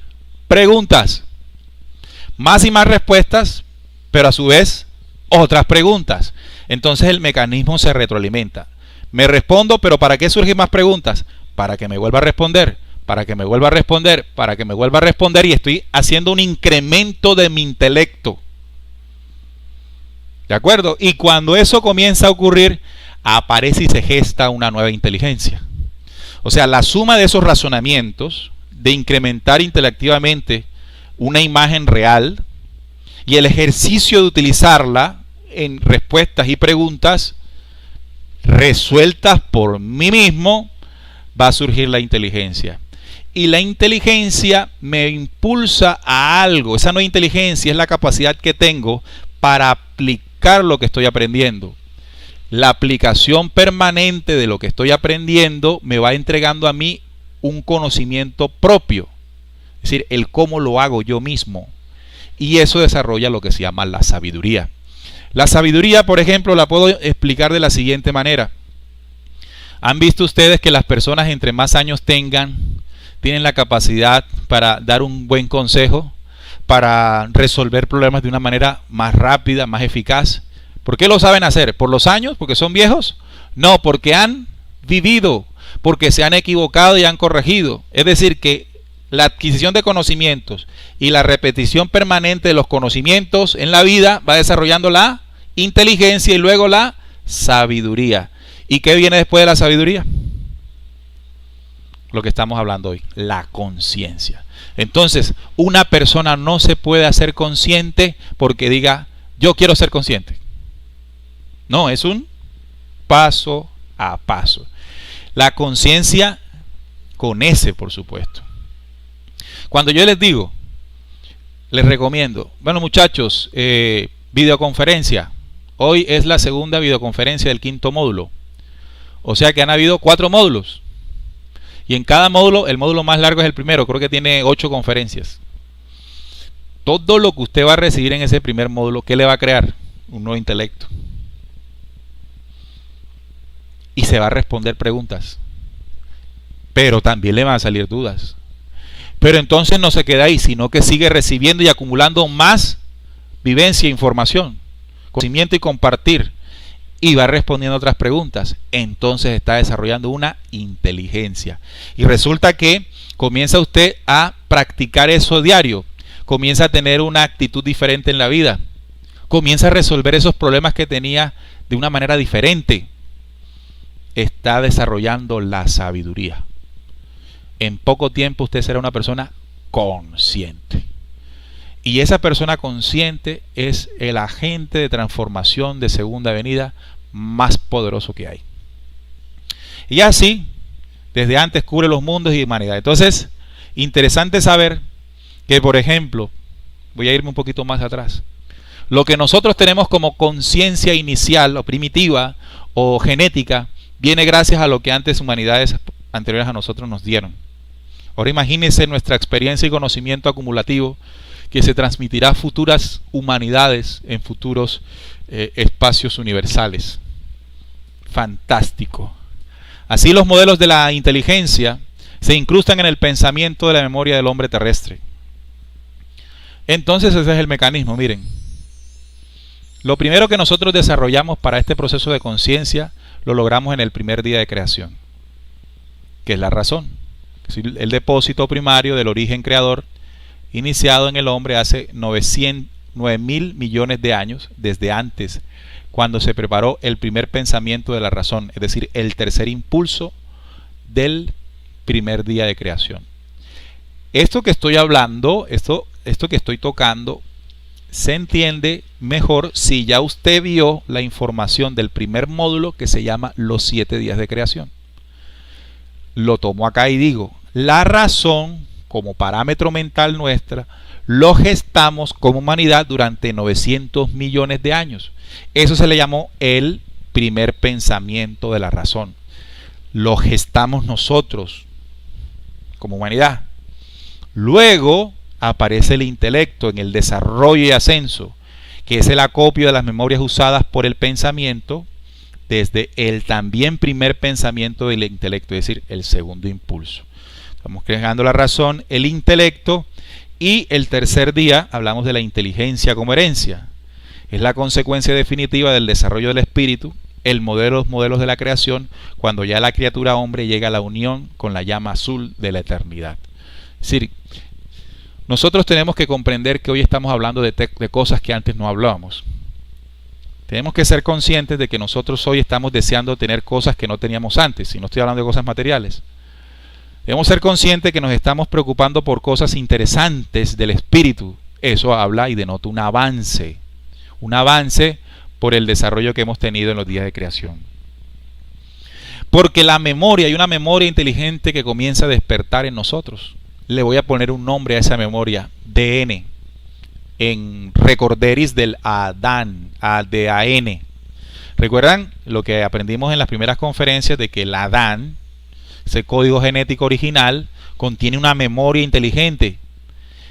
Speaker 1: preguntas. Más y más respuestas, pero a su vez otras preguntas. Entonces el mecanismo se retroalimenta. Me respondo, pero ¿para qué surgen más preguntas? Para que me vuelva a responder, para que me vuelva a responder, para que me vuelva a responder, y estoy haciendo un incremento de mi intelecto. ¿De acuerdo? Y cuando eso comienza a ocurrir, aparece y se gesta una nueva inteligencia. O sea, la suma de esos razonamientos, de incrementar intelectivamente una imagen real, y el ejercicio de utilizarla en respuestas y preguntas resueltas por mí mismo, va a surgir la inteligencia. Y la inteligencia me impulsa a algo. Esa nueva inteligencia es la capacidad que tengo para aplicar lo que estoy aprendiendo. La aplicación permanente de lo que estoy aprendiendo me va entregando a mí un conocimiento propio. Es decir, el cómo lo hago yo mismo. Y eso desarrolla lo que se llama la sabiduría. La sabiduría, por ejemplo, la puedo explicar de la siguiente manera. ¿Han visto ustedes que las personas entre más años tengan, tienen la capacidad para dar un buen consejo, para resolver problemas de una manera más rápida, más eficaz? ¿Por qué lo saben hacer? ¿Por los años? ¿Porque son viejos? No, porque han vivido, porque se han equivocado y han corregido. Es decir, que la adquisición de conocimientos y la repetición permanente de los conocimientos en la vida va desarrollando la inteligencia y luego la sabiduría. ¿Y qué viene después de la sabiduría? Lo que estamos hablando hoy, la conciencia. Entonces, una persona no se puede hacer consciente porque diga, yo quiero ser consciente. No, es un paso a paso. La conciencia con S, por supuesto. Cuando yo les digo, les recomiendo, bueno muchachos, videoconferencia. Hoy es la segunda videoconferencia del 5º módulo. O sea que han habido 4 módulos. Y en cada módulo, el módulo más largo es el primero, creo que tiene 8 conferencias. Todo lo que usted va a recibir en ese primer módulo, ¿qué le va a crear? Un nuevo intelecto. Y se va a responder preguntas. Pero también le van a salir dudas. Pero entonces no se queda ahí, sino que sigue recibiendo y acumulando más vivencia, información, conocimiento y compartir. Y va respondiendo otras preguntas. Entonces está desarrollando una inteligencia. Y resulta que comienza usted a practicar eso diario. Comienza a tener una actitud diferente en la vida. Comienza a resolver esos problemas que tenía de una manera diferente. Está desarrollando la sabiduría. En poco tiempo usted será una persona consciente. Y esa persona consciente es el agente de transformación de segunda venida más poderoso que hay. Y así, desde antes cubre los mundos y humanidad. Entonces, interesante saber que, por ejemplo, voy a irme un poquito más atrás. Lo que nosotros tenemos como conciencia inicial o primitiva o genética viene gracias a lo que antes humanidades anteriores a nosotros nos dieron. Ahora imagínense nuestra experiencia y conocimiento acumulativo que se transmitirá a futuras humanidades en futuros espacios universales. Fantástico. Así los modelos de la inteligencia se incrustan en el pensamiento de la memoria del hombre terrestre. Entonces ese es el mecanismo, miren. Lo primero que nosotros desarrollamos para este proceso de conciencia lo logramos en el primer día de creación, que es la razón. Es decir, el depósito primario del origen creador iniciado en el hombre hace 9.000 millones de años, desde antes, cuando se preparó el primer pensamiento de la razón, es decir, el tercer impulso del primer día de creación. Esto que estoy hablando, esto que estoy tocando, se entiende mejor si ya usted vio la información del primer módulo que se llama los 7 días de creación. Lo tomo acá y digo, la razón como parámetro mental nuestra lo gestamos como humanidad durante 900 millones de años. Eso se le llamó el primer pensamiento de la razón. Lo gestamos nosotros como humanidad. Luego aparece el intelecto en el desarrollo y ascenso, que es el acopio de las memorias usadas por el pensamiento desde el también primer pensamiento del intelecto, es decir, el segundo impulso. Estamos creando la razón, el intelecto, y el tercer día hablamos de la inteligencia como herencia. Es la consecuencia definitiva del desarrollo del espíritu, el modelo, los modelos de la creación, cuando ya la criatura hombre llega a la unión con la llama azul de la eternidad. Es decir, nosotros tenemos que comprender que hoy estamos hablando de cosas que antes no hablábamos. Tenemos que ser conscientes de que nosotros hoy estamos deseando tener cosas que no teníamos antes, y no estoy hablando de cosas materiales. Debemos ser conscientes que nos estamos preocupando por cosas interesantes del espíritu. Eso habla y denota un avance por el desarrollo que hemos tenido en los días de creación. Porque la memoria, hay una memoria inteligente que comienza a despertar en nosotros. Le voy a poner un nombre a esa memoria, DN, en recorderis del Adán, de AN. ¿Recuerdan lo que aprendimos en las primeras conferencias de que el Adán, ese código genético original, contiene una memoria inteligente?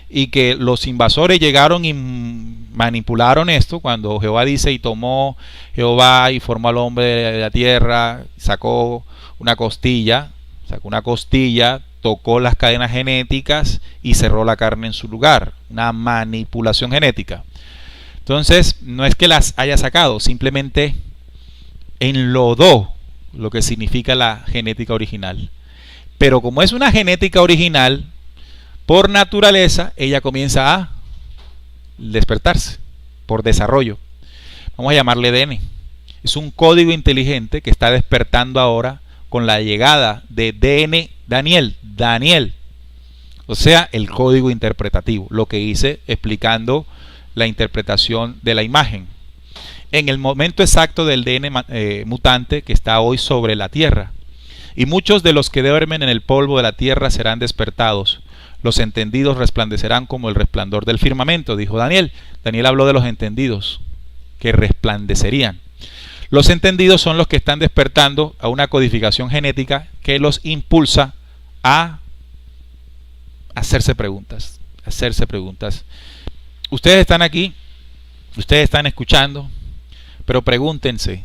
Speaker 1: Y que los invasores llegaron y manipularon esto cuando Jehová dice, y tomó Jehová y formó al hombre de la tierra, sacó una costilla, tocó las cadenas genéticas y cerró la carne en su lugar. Una manipulación genética. Entonces, no es que las haya sacado, simplemente enlodó lo que significa la genética original. Pero como es una genética original, por naturaleza, ella comienza a despertarse, por desarrollo. Vamos a llamarle DN. Es un código inteligente que está despertando ahora con la llegada de DN Daniel. O sea, el código interpretativo, lo que hice explicando la interpretación de la imagen. En el momento exacto del DN mutante que está hoy sobre la tierra. Y muchos de los que duermen en el polvo de la tierra serán despertados. Los entendidos resplandecerán como el resplandor del firmamento, dijo Daniel. Daniel habló de los entendidos que resplandecerían. Los entendidos son los que están despertando a una codificación genética que los impulsa a hacerse preguntas. Ustedes están aquí, ustedes están escuchando, pero pregúntense,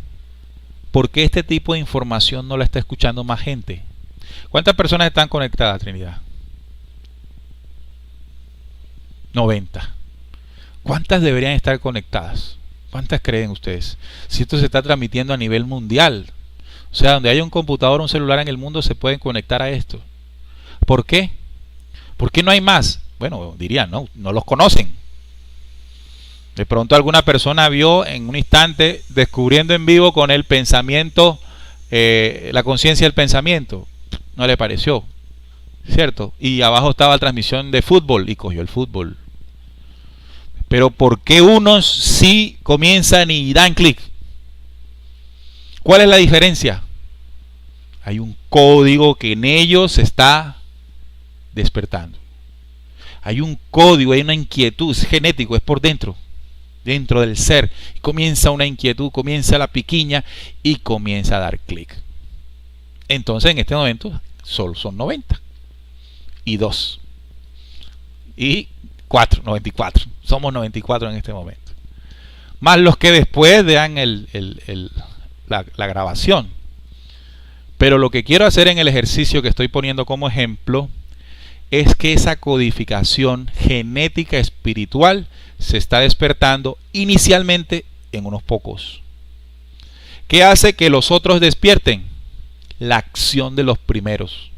Speaker 1: ¿por qué este tipo de información no la está escuchando más gente? ¿Cuántas personas están conectadas, Trinidad? 90. ¿Cuántas deberían estar conectadas? ¿Cuántas creen ustedes? Si esto se está transmitiendo a nivel mundial, o sea, donde haya un computador o un celular en el mundo se pueden conectar a esto. ¿Por qué? ¿Por qué no hay más? Bueno, dirían, no los conocen. De pronto alguna persona vio en un instante descubriendo en vivo con el pensamiento, la conciencia del pensamiento. No le pareció, ¿cierto? Y abajo estaba la transmisión de fútbol y cogió el fútbol. Pero ¿por qué unos sí comienzan y dan clic? ¿Cuál es la diferencia? Hay un código que en ellos se está despertando. Hay un código, hay una inquietud, es genético, es por dentro del ser. Y comienza una inquietud, comienza la piquiña y comienza a dar clic. Entonces en este momento solo son 90 y 2. Y 94. Somos 94 en este momento. Más los que después vean la grabación. Pero lo que quiero hacer en el ejercicio que estoy poniendo como ejemplo es que esa codificación genética espiritual se está despertando inicialmente en unos pocos. ¿Qué hace que los otros despierten? La acción de los primeros.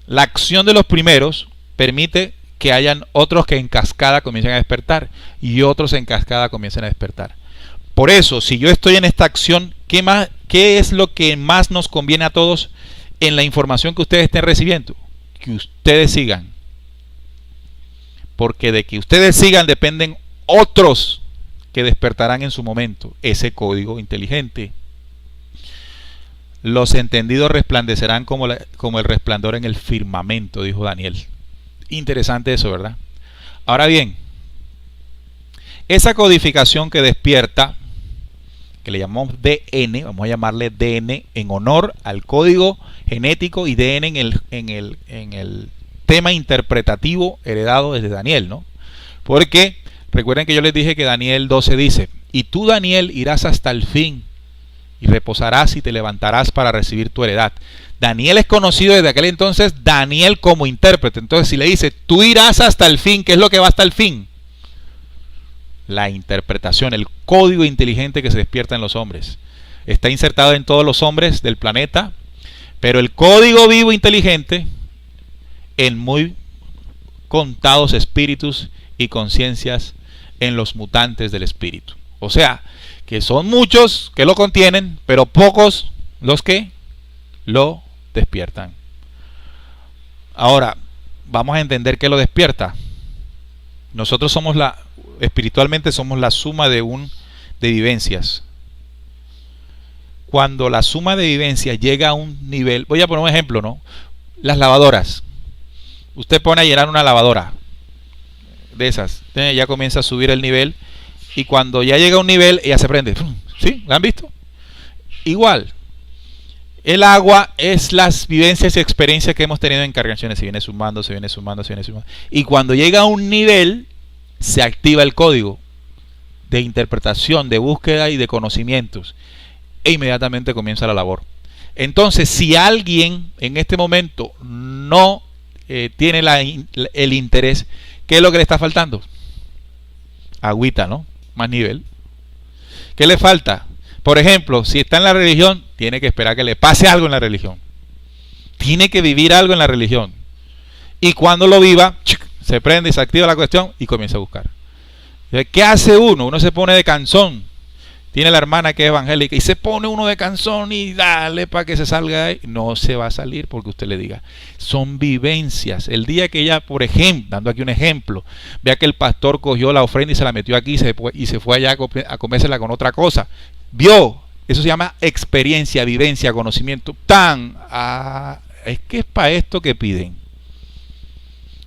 Speaker 1: La acción de los primeros permite que hayan otros que en cascada comiencen a despertar y otros en cascada comiencen a despertar. Por eso, si yo estoy en esta acción, ¿qué es lo que más nos conviene a todos en la información que ustedes estén recibiendo? Que ustedes sigan. Porque de que ustedes sigan dependen otros que despertarán en su momento ese código inteligente. Los entendidos resplandecerán como el resplandor en el firmamento, dijo Daniel. Interesante eso, ¿verdad? Ahora bien, esa codificación que despierta, que le llamamos DN, vamos a llamarle DN en honor al código genético y DN en el tema interpretativo heredado desde Daniel, ¿no? Porque recuerden que yo les dije que Daniel 12 dice, y tú, Daniel, irás hasta el fin y reposarás y te levantarás para recibir tu heredad. Daniel es conocido desde aquel entonces, Daniel como intérprete. Entonces si le dice, tú irás hasta el fin, ¿qué es lo que va hasta el fin? La interpretación, el código inteligente que se despierta en los hombres. Está insertado en todos los hombres del planeta, pero el código vivo inteligente en muy contados espíritus y conciencias en los mutantes del espíritu. O sea, que son muchos que lo contienen, pero pocos los que lo despiertan. Ahora, vamos a entender qué lo despierta. Nosotros somos espiritualmente somos la suma de vivencias. Cuando la suma de vivencias llega a un nivel, voy a poner un ejemplo, ¿no? Las lavadoras. Usted pone a llenar una lavadora de esas, ya comienza a subir el nivel y cuando ya llega a un nivel, ella se prende. ¿Sí? ¿La han visto? Igual. El agua es las vivencias y experiencias que hemos tenido en encarnaciones. Se viene sumando, se viene sumando, se viene sumando. Y cuando llega a un nivel, se activa el código de interpretación, de búsqueda y de conocimientos. E inmediatamente comienza la labor. Entonces, si alguien en este momento no tiene el interés, ¿qué es lo que le está faltando? Agüita, ¿no? Más nivel. ¿Qué le falta? Por ejemplo, si está en la religión, tiene que esperar que le pase algo en la religión. Tiene que vivir algo en la religión. Y cuando lo viva, se prende y se activa la cuestión y comienza a buscar. ¿Qué hace uno? Uno se pone de canzón. Tiene la hermana que es evangélica y se pone uno de canzón y dale para que se salga de ahí. No se va a salir porque usted le diga. Son vivencias. El día que ella, por ejemplo, dando aquí un ejemplo, vea que el pastor cogió la ofrenda y se la metió aquí y se fue allá a comérsela con otra cosa. Vio. Eso se llama experiencia, vivencia, conocimiento. Es que es para esto que piden.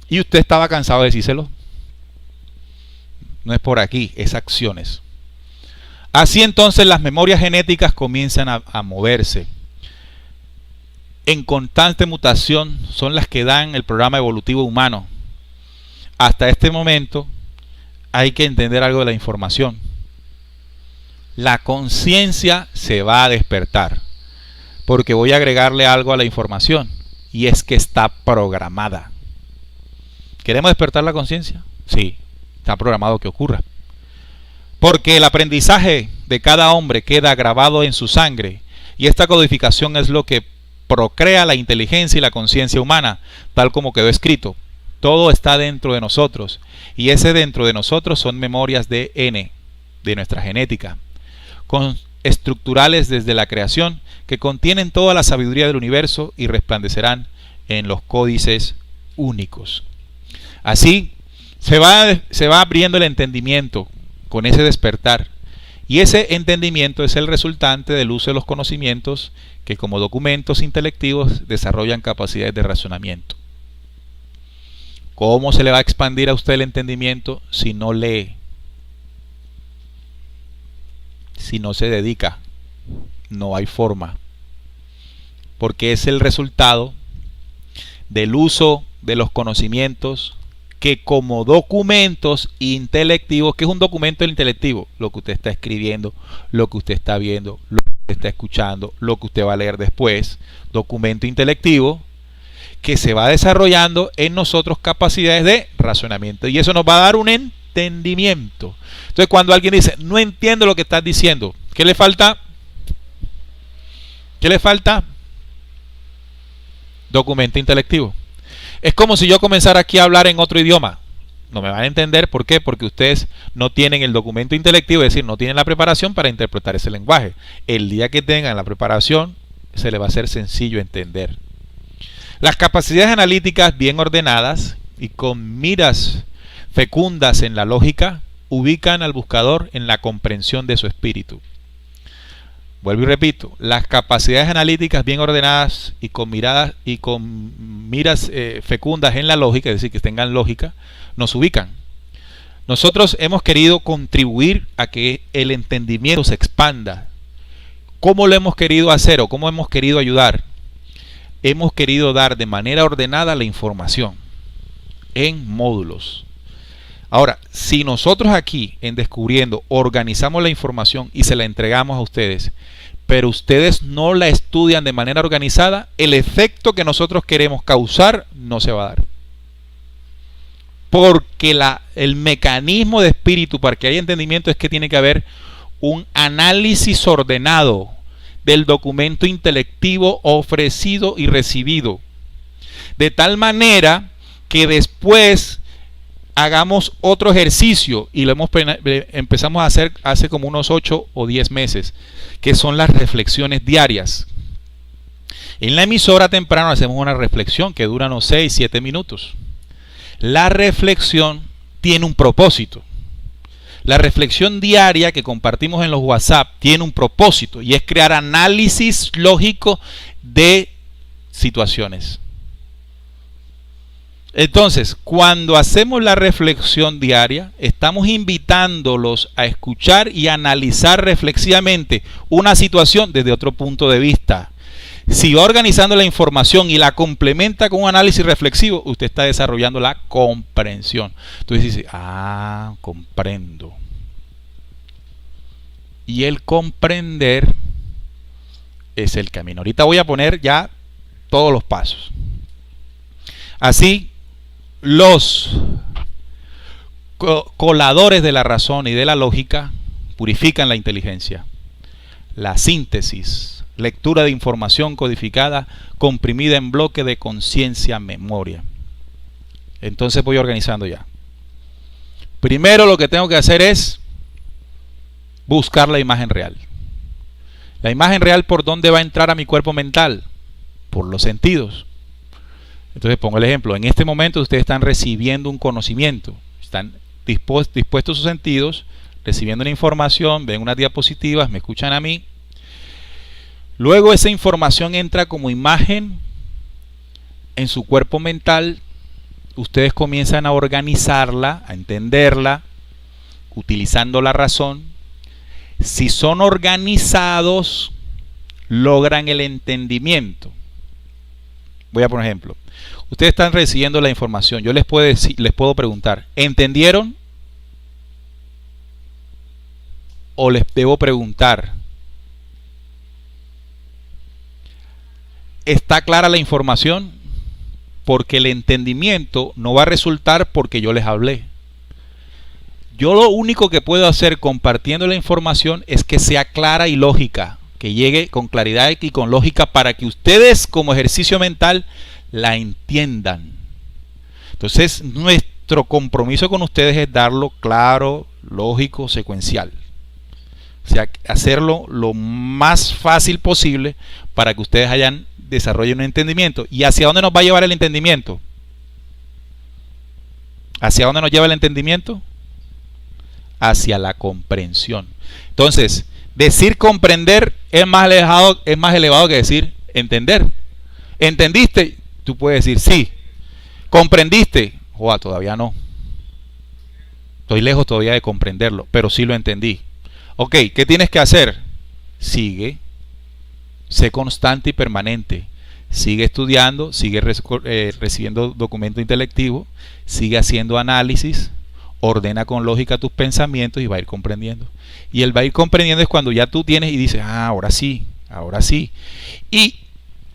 Speaker 1: Y usted estaba cansado de decírselo. No es por aquí, es acciones. Así entonces las memorias genéticas comienzan a moverse. En constante mutación son las que dan el programa evolutivo humano. Hasta este momento hay que entender algo de la información. La conciencia se va a despertar. Porque voy a agregarle algo a la información. Y es que está programada. ¿Queremos despertar la conciencia? Sí, está programado que ocurra. Porque el aprendizaje de cada hombre queda grabado en su sangre y esta codificación es lo que procrea la inteligencia y la conciencia humana, tal como quedó escrito. Todo está dentro de nosotros y ese dentro de nosotros son memorias DN de nuestra genética, estructurales desde la creación que contienen toda la sabiduría del universo y resplandecerán en los códices únicos. Así se va abriendo el entendimiento con ese despertar. Y ese entendimiento es el resultante del uso de los conocimientos que como documentos intelectivos desarrollan capacidades de razonamiento. ¿Cómo se le va a expandir a usted el entendimiento si no lee? Si no se dedica, no hay forma. Porque es el resultado del uso de los conocimientos que como documentos intelectivos, ¿qué es un documento intelectivo? Lo que usted está escribiendo, lo que usted está viendo, lo que usted está escuchando, lo que usted va a leer después. Documento intelectivo que se va desarrollando en nosotros capacidades de razonamiento. Y eso nos va a dar un entendimiento. Entonces, cuando alguien dice, no entiendo lo que estás diciendo, ¿qué le falta? ¿Qué le falta? Documento intelectivo. Es como si yo comenzara aquí a hablar en otro idioma. No me van a entender. ¿Por qué? Porque ustedes no tienen el documento intelectivo, es decir, no tienen la preparación para interpretar ese lenguaje. El día que tengan la preparación, se les va a ser sencillo entender. Las capacidades analíticas bien ordenadas y con miras fecundas en la lógica ubican al buscador en la comprensión de su espíritu. Vuelvo y repito, las capacidades analíticas bien ordenadas y con miras fecundas en la lógica, es decir, que tengan lógica, nos ubican. Nosotros hemos querido contribuir a que el entendimiento se expanda. ¿Cómo lo hemos querido hacer o cómo hemos querido ayudar? Hemos querido dar de manera ordenada la información en módulos. Ahora, si nosotros aquí en Descubriendo organizamos la información y se la entregamos a ustedes, pero ustedes no la estudian de manera organizada, el efecto que nosotros queremos causar no se va a dar. Porque el mecanismo de espíritu para que haya entendimiento es que tiene que haber un análisis ordenado del documento intelectivo ofrecido y recibido. De tal manera que después hagamos otro ejercicio, y lo empezamos a hacer hace como unos 8 o 10 meses, que son las reflexiones diarias. En la emisora temprano hacemos una reflexión que dura unos 6, 7 minutos. La reflexión tiene un propósito. La reflexión diaria que compartimos en los WhatsApp tiene un propósito, y es crear análisis lógico de situaciones. Entonces, cuando hacemos la reflexión diaria, estamos invitándolos a escuchar y analizar reflexivamente una situación desde otro punto de vista. Si va organizando la información y la complementa con un análisis reflexivo, usted está desarrollando la comprensión. Entonces dice, comprendo. Y el comprender es el camino. Ahorita voy a poner ya todos los pasos. Así, los coladores de la razón y de la lógica purifican la inteligencia. La síntesis, lectura de información codificada, comprimida en bloque de conciencia, memoria. Entonces voy organizando ya. Primero lo que tengo que hacer es buscar la imagen real. La imagen real, ¿por dónde va a entrar a mi cuerpo mental? Por los sentidos. Entonces pongo el ejemplo. En este momento ustedes están recibiendo un conocimiento. Están dispuestos sus sentidos, recibiendo una información, ven unas diapositivas, me escuchan a mí. Luego esa información entra como imagen en su cuerpo mental. Ustedes comienzan a organizarla, a entenderla, utilizando la razón. Si son organizados, logran el entendimiento. Voy a poner ejemplo. Ustedes están recibiendo la información. Yo les puedo preguntar, ¿entendieron? ¿O les debo preguntar, ¿está clara la información? Porque el entendimiento no va a resultar porque yo les hablé. Yo lo único que puedo hacer compartiendo la información es que sea clara y lógica, que llegue con claridad y con lógica para que ustedes como ejercicio mental la entiendan. Entonces nuestro compromiso con ustedes es darlo claro, lógico, secuencial. O sea, hacerlo lo más fácil posible para que ustedes desarrollen un entendimiento. ¿Y hacia dónde nos va a llevar el entendimiento? ¿Hacia dónde nos lleva el entendimiento? Hacia la comprensión. Entonces, decir comprender es más elevado que decir entender. ¿Entendiste? Tú puedes decir sí. ¿Comprendiste? Todavía no. Estoy lejos todavía de comprenderlo, pero sí lo entendí. Ok, ¿qué tienes que hacer? Sigue. Sé constante y permanente. sigue estudiando, sigue recibiendo documento intelectivo, sigue haciendo análisis, ordena con lógica tus pensamientos y va a ir comprendiendo. Y él va a ir comprendiendo es cuando ya tú tienes y dices, ahora sí, ahora sí. Y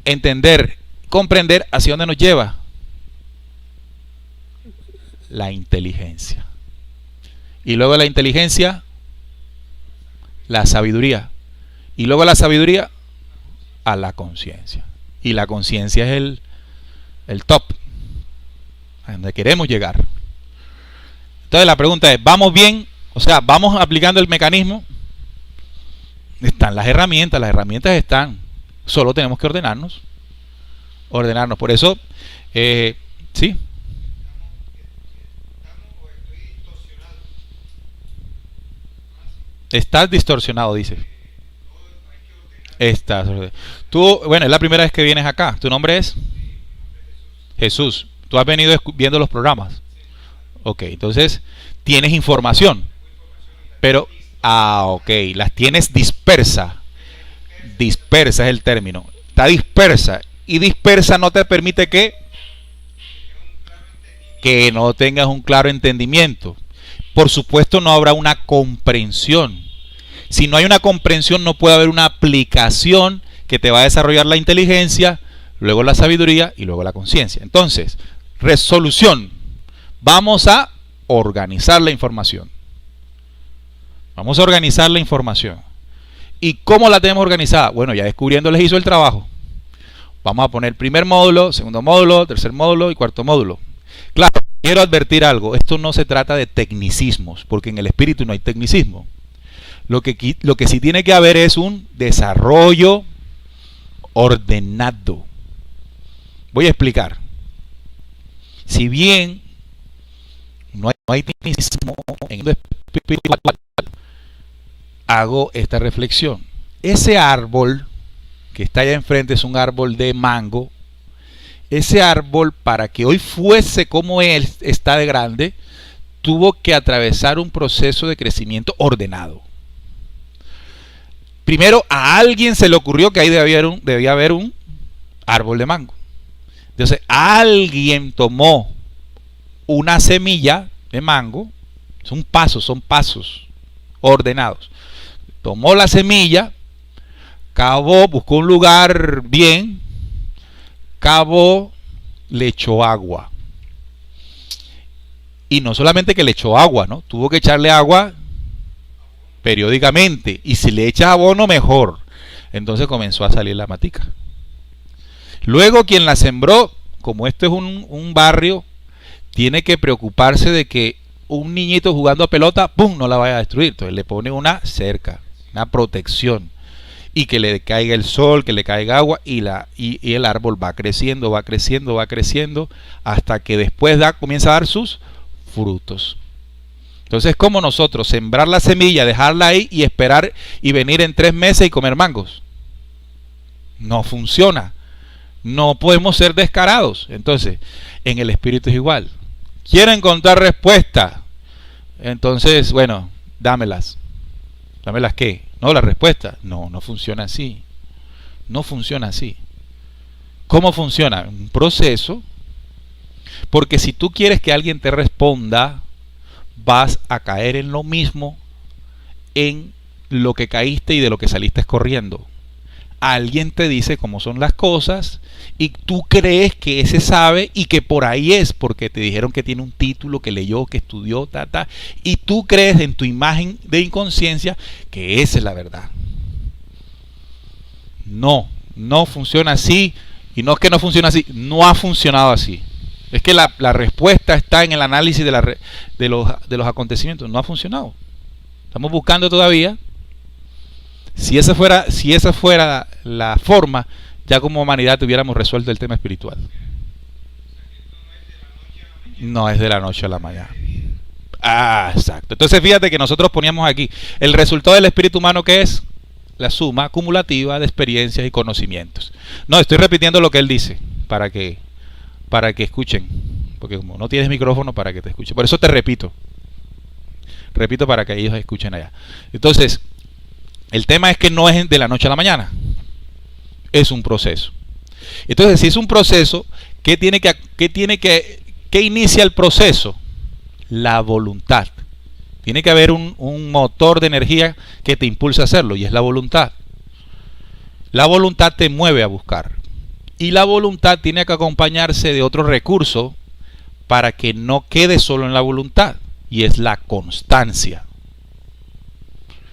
Speaker 1: entender, comprender hacia dónde nos lleva la inteligencia. Y luego la inteligencia, la sabiduría. Y luego la sabiduría, a la conciencia. Y la conciencia es el top, a donde queremos llegar. Entonces la pregunta es, ¿vamos bien? O sea, ¿vamos aplicando el mecanismo? Están las herramientas están. Solo tenemos que ordenarnos. Por eso, sí. Estás distorsionado, dice. Tú, bueno, es la primera vez que vienes acá. ¿Tu nombre es? Jesús. Tú has venido viendo los programas. Ok, entonces tienes información. Pero, ok, las tienes dispersa. Dispersa es el término. Está dispersa. Y dispersa no te permite que no tengas un claro entendimiento. Por supuesto, no habrá una comprensión. Si no hay una comprensión, no puede haber una aplicación que te va a desarrollar la inteligencia, luego la sabiduría y luego la conciencia. Entonces, resolución. Vamos a organizar la información. Vamos a organizar la información. ¿Y cómo la tenemos organizada? Bueno, ya descubriéndoles hizo el trabajo. Vamos a poner primer módulo, segundo módulo, tercer módulo y cuarto módulo. Claro, quiero advertir algo. Esto no se trata de tecnicismos, porque en el espíritu no hay tecnicismo. Lo que sí tiene que haber es un desarrollo ordenado. Voy a explicar. Si bien no hay tecnicismo en el espiritual, hago esta reflexión. Ese árbol que está allá enfrente es un árbol de mango. Ese árbol, para que hoy fuese como él está de grande, tuvo que atravesar un proceso de crecimiento ordenado. Primero, a alguien se le ocurrió que ahí debía haber un árbol de mango. Entonces, alguien tomó una semilla de mango. Son pasos ordenados. Tomó la semilla, cavó, buscó un lugar bien, cavó, le echó agua. Y no solamente que le echó agua, ¿no? Tuvo que echarle agua periódicamente. Y si le echas abono, mejor. Entonces comenzó a salir la matica. Luego quien la sembró, como esto es un barrio, tiene que preocuparse de que un niñito jugando a pelota, ¡pum!, no la vaya a destruir. Entonces le pone una cerca, una protección. Y que le caiga el sol, que le caiga agua, y el árbol va creciendo, hasta que después comienza a dar sus frutos. Entonces, como nosotros sembrar la semilla, dejarla ahí y esperar y venir en 3 meses y comer mangos. No funciona. No podemos ser descarados. Entonces, en el espíritu es igual. Quiero encontrar respuesta. Entonces, bueno, dámelas. ¿Dámelas qué? No, la respuesta. No funciona así. No funciona así. ¿Cómo funciona? Un proceso. Porque si tú quieres que alguien te responda, vas a caer en lo mismo en lo que caíste y de lo que saliste corriendo. Alguien te dice cómo son las cosas y tú crees que ese sabe y que por ahí es porque te dijeron que tiene un título, que leyó, que estudió, y tú crees en tu imagen de inconsciencia que esa es la verdad. No funciona así. Y no es que no funcione así, no ha funcionado así. Es que la respuesta está en el análisis de los acontecimientos. No ha funcionado. Estamos buscando todavía. Si esa fuera la forma, ya como humanidad tuviéramos resuelto el tema espiritual. No es de la noche a la mañana. Exacto. Entonces fíjate que nosotros poníamos aquí el resultado del espíritu humano, que es la suma acumulativa de experiencias y conocimientos. No, estoy repitiendo lo que él dice para que escuchen, porque como no tienes micrófono, para que te escuchen. Por eso te repito para que ellos escuchen allá. Entonces, el tema es que no es de la noche a la mañana, es un proceso. Entonces, si es un proceso, ¿qué inicia el proceso? La voluntad. Tiene que haber un motor de energía que te impulsa a hacerlo, y es la voluntad. La voluntad te mueve a buscar. Y la voluntad tiene que acompañarse de otro recurso para que no quede solo en la voluntad, y es la constancia.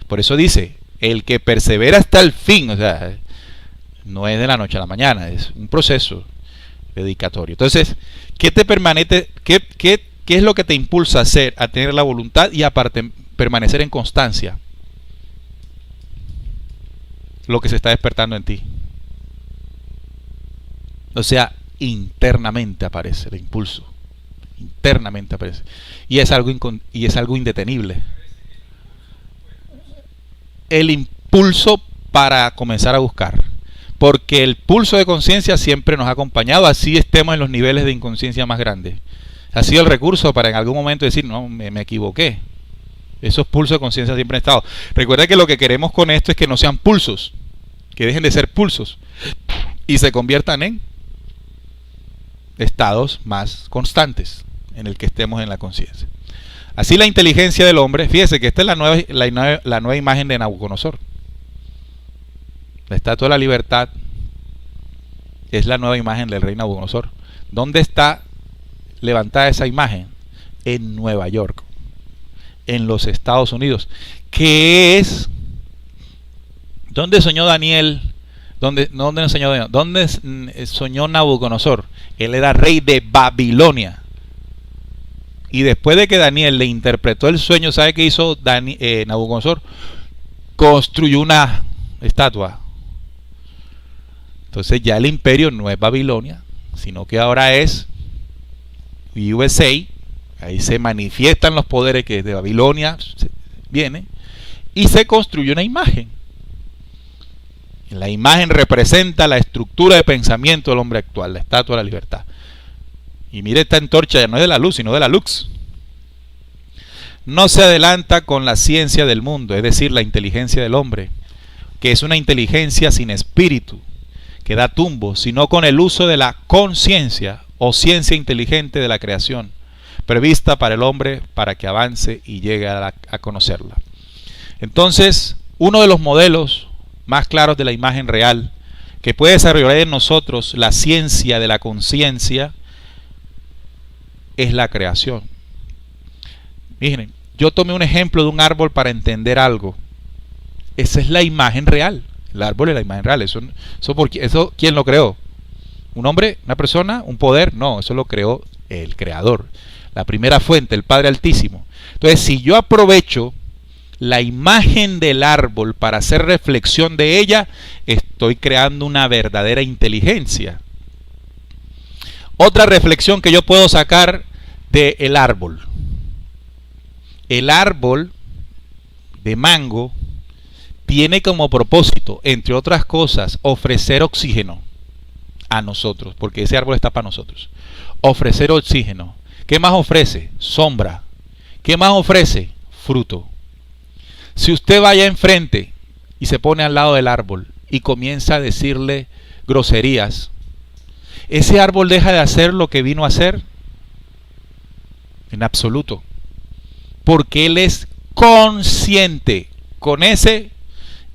Speaker 1: Por eso dice, el que persevera hasta el fin, o sea, no es de la noche a la mañana, es un proceso dedicatorio. Entonces, ¿qué es lo que te impulsa a hacer, a tener la voluntad y aparte permanecer en constancia? Lo que se está despertando en ti. O sea, internamente aparece el impulso. Internamente aparece. Y es algo indetenible. El impulso para comenzar a buscar. Porque el pulso de conciencia siempre nos ha acompañado, así estemos en los niveles de inconsciencia más grandes. Ha sido el recurso para en algún momento decir, no, me equivoqué. Esos pulsos de conciencia siempre han estado. Recuerda que lo que queremos con esto es que no sean pulsos, que dejen de ser pulsos y se conviertan en estados más constantes en el que estemos en la conciencia. Así la inteligencia del hombre, fíjese que esta es la nueva imagen de Nabucodonosor. La estatua de la libertad es la nueva imagen del rey Nabucodonosor. ¿Dónde está levantada esa imagen? En Nueva York, en los Estados Unidos. ¿Qué es? ¿Dónde soñó Daniel? ¿Dónde soñó Daniel? ¿Dónde soñó Nabucodonosor? Él era rey de Babilonia. Y después de que Daniel le interpretó el sueño, ¿sabe qué hizo Nabucodonosor? Construyó una estatua. Entonces ya el imperio no es Babilonia, sino que ahora es USA. Ahí se manifiestan los poderes que de Babilonia vienen. Y se construyó una imagen. La imagen representa la estructura de pensamiento del hombre actual, la estatua de la libertad. Y mire, esta antorcha ya no es de la luz, sino de la lux. No se adelanta con la ciencia del mundo, es decir, la inteligencia del hombre, que es una inteligencia sin espíritu, que da tumbos, sino con el uso de la conciencia o ciencia inteligente de la creación, prevista para el hombre para que avance y llegue a conocerla. Entonces, uno de los modelos más claros de la imagen real que puede desarrollar en nosotros la ciencia de la conciencia es la creación. Miren, yo tomé un ejemplo de un árbol para entender algo. Esa es la imagen real. El árbol es la imagen real. Eso ¿quién lo creó? ¿Un hombre? ¿Una persona? ¿Un poder? No, eso lo creó el creador. La primera fuente, el Padre Altísimo. Entonces, si yo aprovecho la imagen del árbol para hacer reflexión de ella, estoy creando una verdadera inteligencia. Otra reflexión que yo puedo sacar del árbol. El árbol de mango tiene como propósito, entre otras cosas, ofrecer oxígeno a nosotros, porque ese árbol está para nosotros. Ofrecer oxígeno. ¿Qué más ofrece? Sombra. ¿Qué más ofrece? Fruto. Si usted vaya enfrente y se pone al lado del árbol y comienza a decirle groserías, ¿ese árbol deja de hacer lo que vino a hacer? En absoluto. Porque él es consciente con ese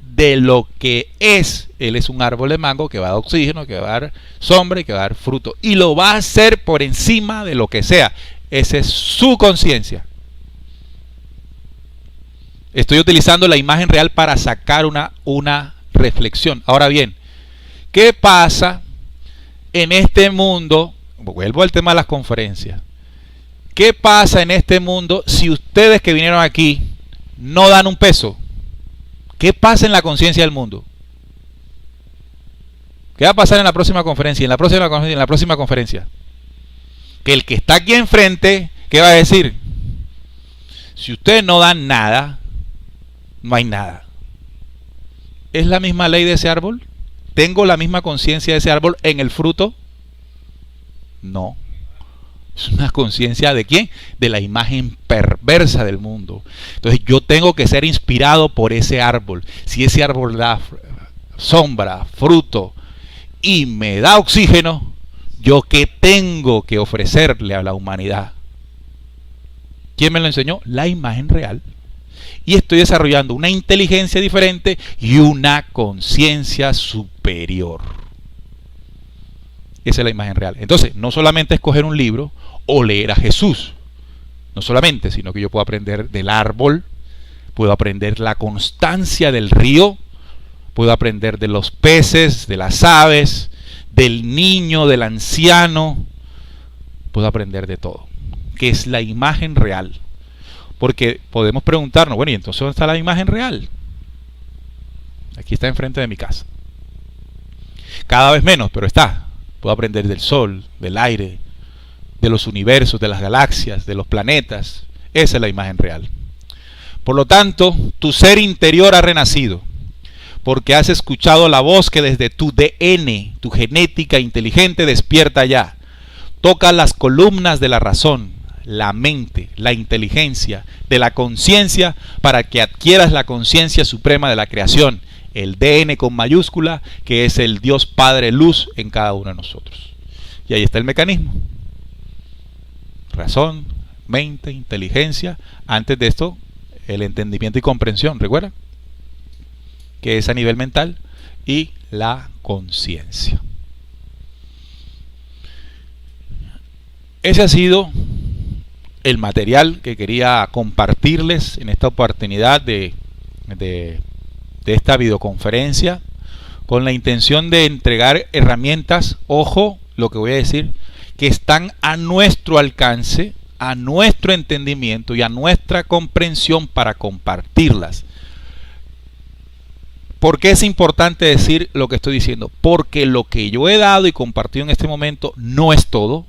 Speaker 1: de lo que es. Él es un árbol de mango que va a dar oxígeno, que va a dar sombra y que va a dar fruto. Y lo va a hacer por encima de lo que sea. Esa es su conciencia. Estoy utilizando la imagen real para sacar una reflexión. Ahora bien, ¿qué pasa en este mundo? Vuelvo al tema de las conferencias. ¿Qué pasa en este mundo si ustedes que vinieron aquí no dan un peso? ¿Qué pasa en la conciencia del mundo? ¿Qué va a pasar en la próxima conferencia? En la próxima conferencia. Que el que está aquí enfrente, ¿qué va a decir? Si ustedes no dan nada, no hay nada. ¿Es la misma ley de ese árbol? ¿Tengo la misma conciencia de ese árbol en el fruto? No. Es una conciencia de ¿quién? De la imagen perversa del mundo. Entonces yo tengo que ser inspirado por ese árbol. Si ese árbol da sombra, fruto, y me da oxígeno, ¿yo qué tengo que ofrecerle a la humanidad? ¿Quién me lo enseñó? La imagen real. Y estoy desarrollando una inteligencia diferente y una conciencia superior. Esa es la imagen real. Entonces, no solamente escoger un libro o leer a Jesús. No solamente, sino que yo puedo aprender del árbol, puedo aprender la constancia del río, puedo aprender de los peces, de las aves, del niño, del anciano. Puedo aprender de todo. Que es la imagen real. Porque podemos preguntarnos, bueno, ¿y entonces dónde está la imagen real? Aquí está enfrente de mi casa. Cada vez menos, pero está. Puedo aprender del sol, del aire, de los universos, de las galaxias, de los planetas. Esa es la imagen real. Por lo tanto, tu ser interior ha renacido, porque has escuchado la voz que desde tu DN, tu genética inteligente, despierta ya. Toca las columnas de la razón, la mente, la inteligencia, de la conciencia, para que adquieras la conciencia suprema de la creación, el DN con mayúscula, que es el Dios Padre Luz en cada uno de nosotros. Y ahí está el mecanismo. Razón, mente, inteligencia. Antes de esto, el entendimiento y comprensión, ¿recuerdan? Que es a nivel mental, y la conciencia. Ese ha sido el material que quería compartirles en esta oportunidad de esta videoconferencia, con la intención de entregar herramientas, ojo lo que voy a decir, que están a nuestro alcance, a nuestro entendimiento y a nuestra comprensión para compartirlas. ¿Por qué es importante decir lo que estoy diciendo? Porque lo que yo he dado y compartido en este momento no es todo.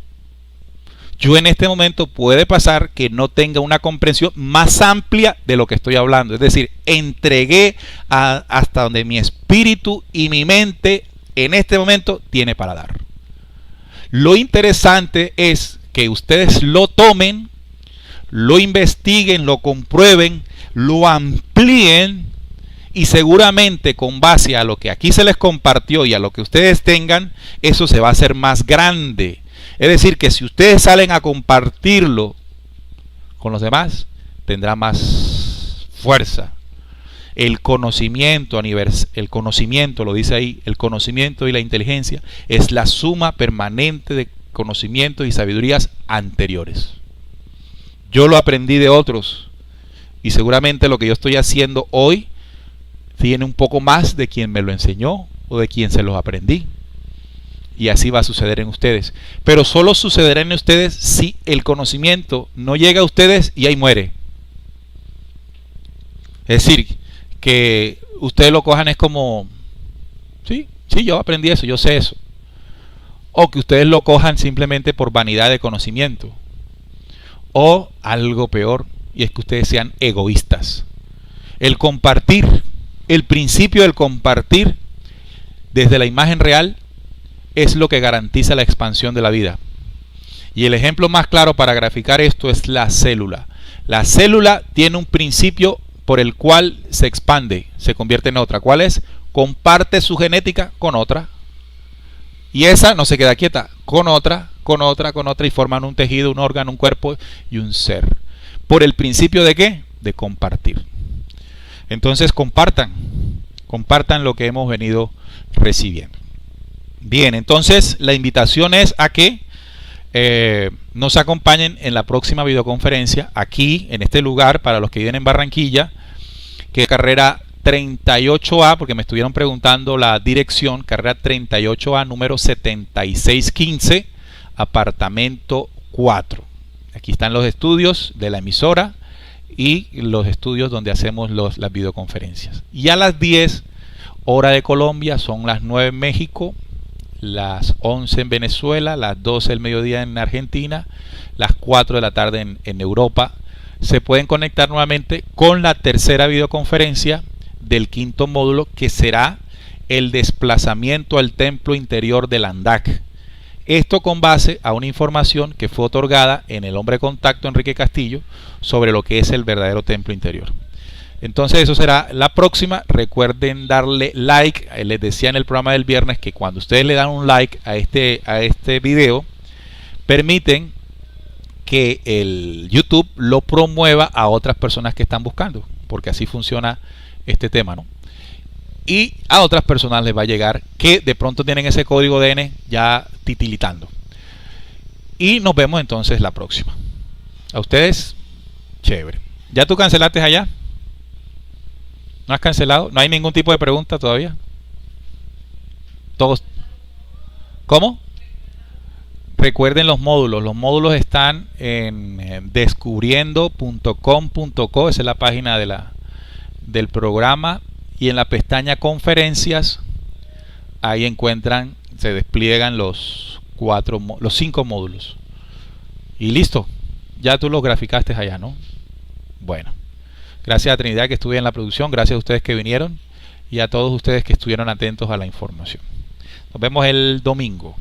Speaker 1: Yo en este momento puede pasar que no tenga una comprensión más amplia de lo que estoy hablando. Es decir, entregué hasta donde mi espíritu y mi mente en este momento tiene para dar. Lo interesante es que ustedes lo tomen, lo investiguen, lo comprueben, lo amplíen y seguramente con base a lo que aquí se les compartió y a lo que ustedes tengan, eso se va a hacer más grande. Es decir, que si ustedes salen a compartirlo con los demás, tendrá más fuerza. El conocimiento, lo dice ahí, el conocimiento y la inteligencia es la suma permanente de conocimientos y sabidurías anteriores. Yo lo aprendí de otros y seguramente lo que yo estoy haciendo hoy tiene un poco más de quien me lo enseñó o de quien se los aprendí. Y así va a suceder en ustedes. Pero solo sucederá en ustedes si el conocimiento no llega a ustedes y ahí muere. Es decir, que ustedes lo cojan es como, sí, yo aprendí eso, yo sé eso. O que ustedes lo cojan simplemente por vanidad de conocimiento. O algo peor, y es que ustedes sean egoístas. El compartir, el principio del compartir desde la imagen real, es lo que garantiza la expansión de la vida. Y el ejemplo más claro para graficar esto es la célula. La célula tiene un principio por el cual se expande, se convierte en otra. ¿Cuál es? Comparte su genética con otra. Y esa no se queda quieta, con otra, y forman un tejido, un órgano, un cuerpo y un ser. ¿Por el principio de qué? De compartir. Entonces compartan lo que hemos venido recibiendo. Bien, entonces la invitación es a que nos acompañen en la próxima videoconferencia aquí en este lugar para los que viven en Barranquilla, que es carrera 38A, porque me estuvieron preguntando la dirección, carrera 38A número 7615, apartamento 4. Aquí están los estudios de la emisora y los estudios donde hacemos las videoconferencias. Y a las 10 hora de Colombia, son las 9 en México, las 11 en Venezuela, las 12 del mediodía en Argentina, las 4 de la tarde en Europa. Se pueden conectar nuevamente con la tercera videoconferencia del quinto módulo, que será el desplazamiento al templo interior del Andak. Esto con base a una información que fue otorgada en el hombre contacto Enrique Castillo sobre lo que es el verdadero templo interior. Entonces eso será la próxima. Recuerden darle like. Les decía en el programa del viernes que cuando ustedes le dan un like a este video, permiten que el YouTube lo promueva a otras personas que están buscando, porque así funciona este tema, ¿no? Y a otras personas les va a llegar que de pronto tienen ese código DN ya titilitando. Y nos vemos entonces la próxima. A ustedes, chévere. ¿Ya tú cancelaste allá? ¿No has cancelado? ¿No hay ningún tipo de pregunta todavía? Todos. ¿Cómo? Recuerden los módulos. Los módulos están en descubriendo.com.co. Esa es la página del programa. Y en la pestaña conferencias, ahí encuentran, se despliegan los 5 módulos. Y listo. Ya tú los graficaste allá, ¿no? Bueno. Gracias a Trinidad que estuvo en la producción. Gracias a ustedes que vinieron. Y a todos ustedes que estuvieron atentos a la información. Nos vemos el domingo.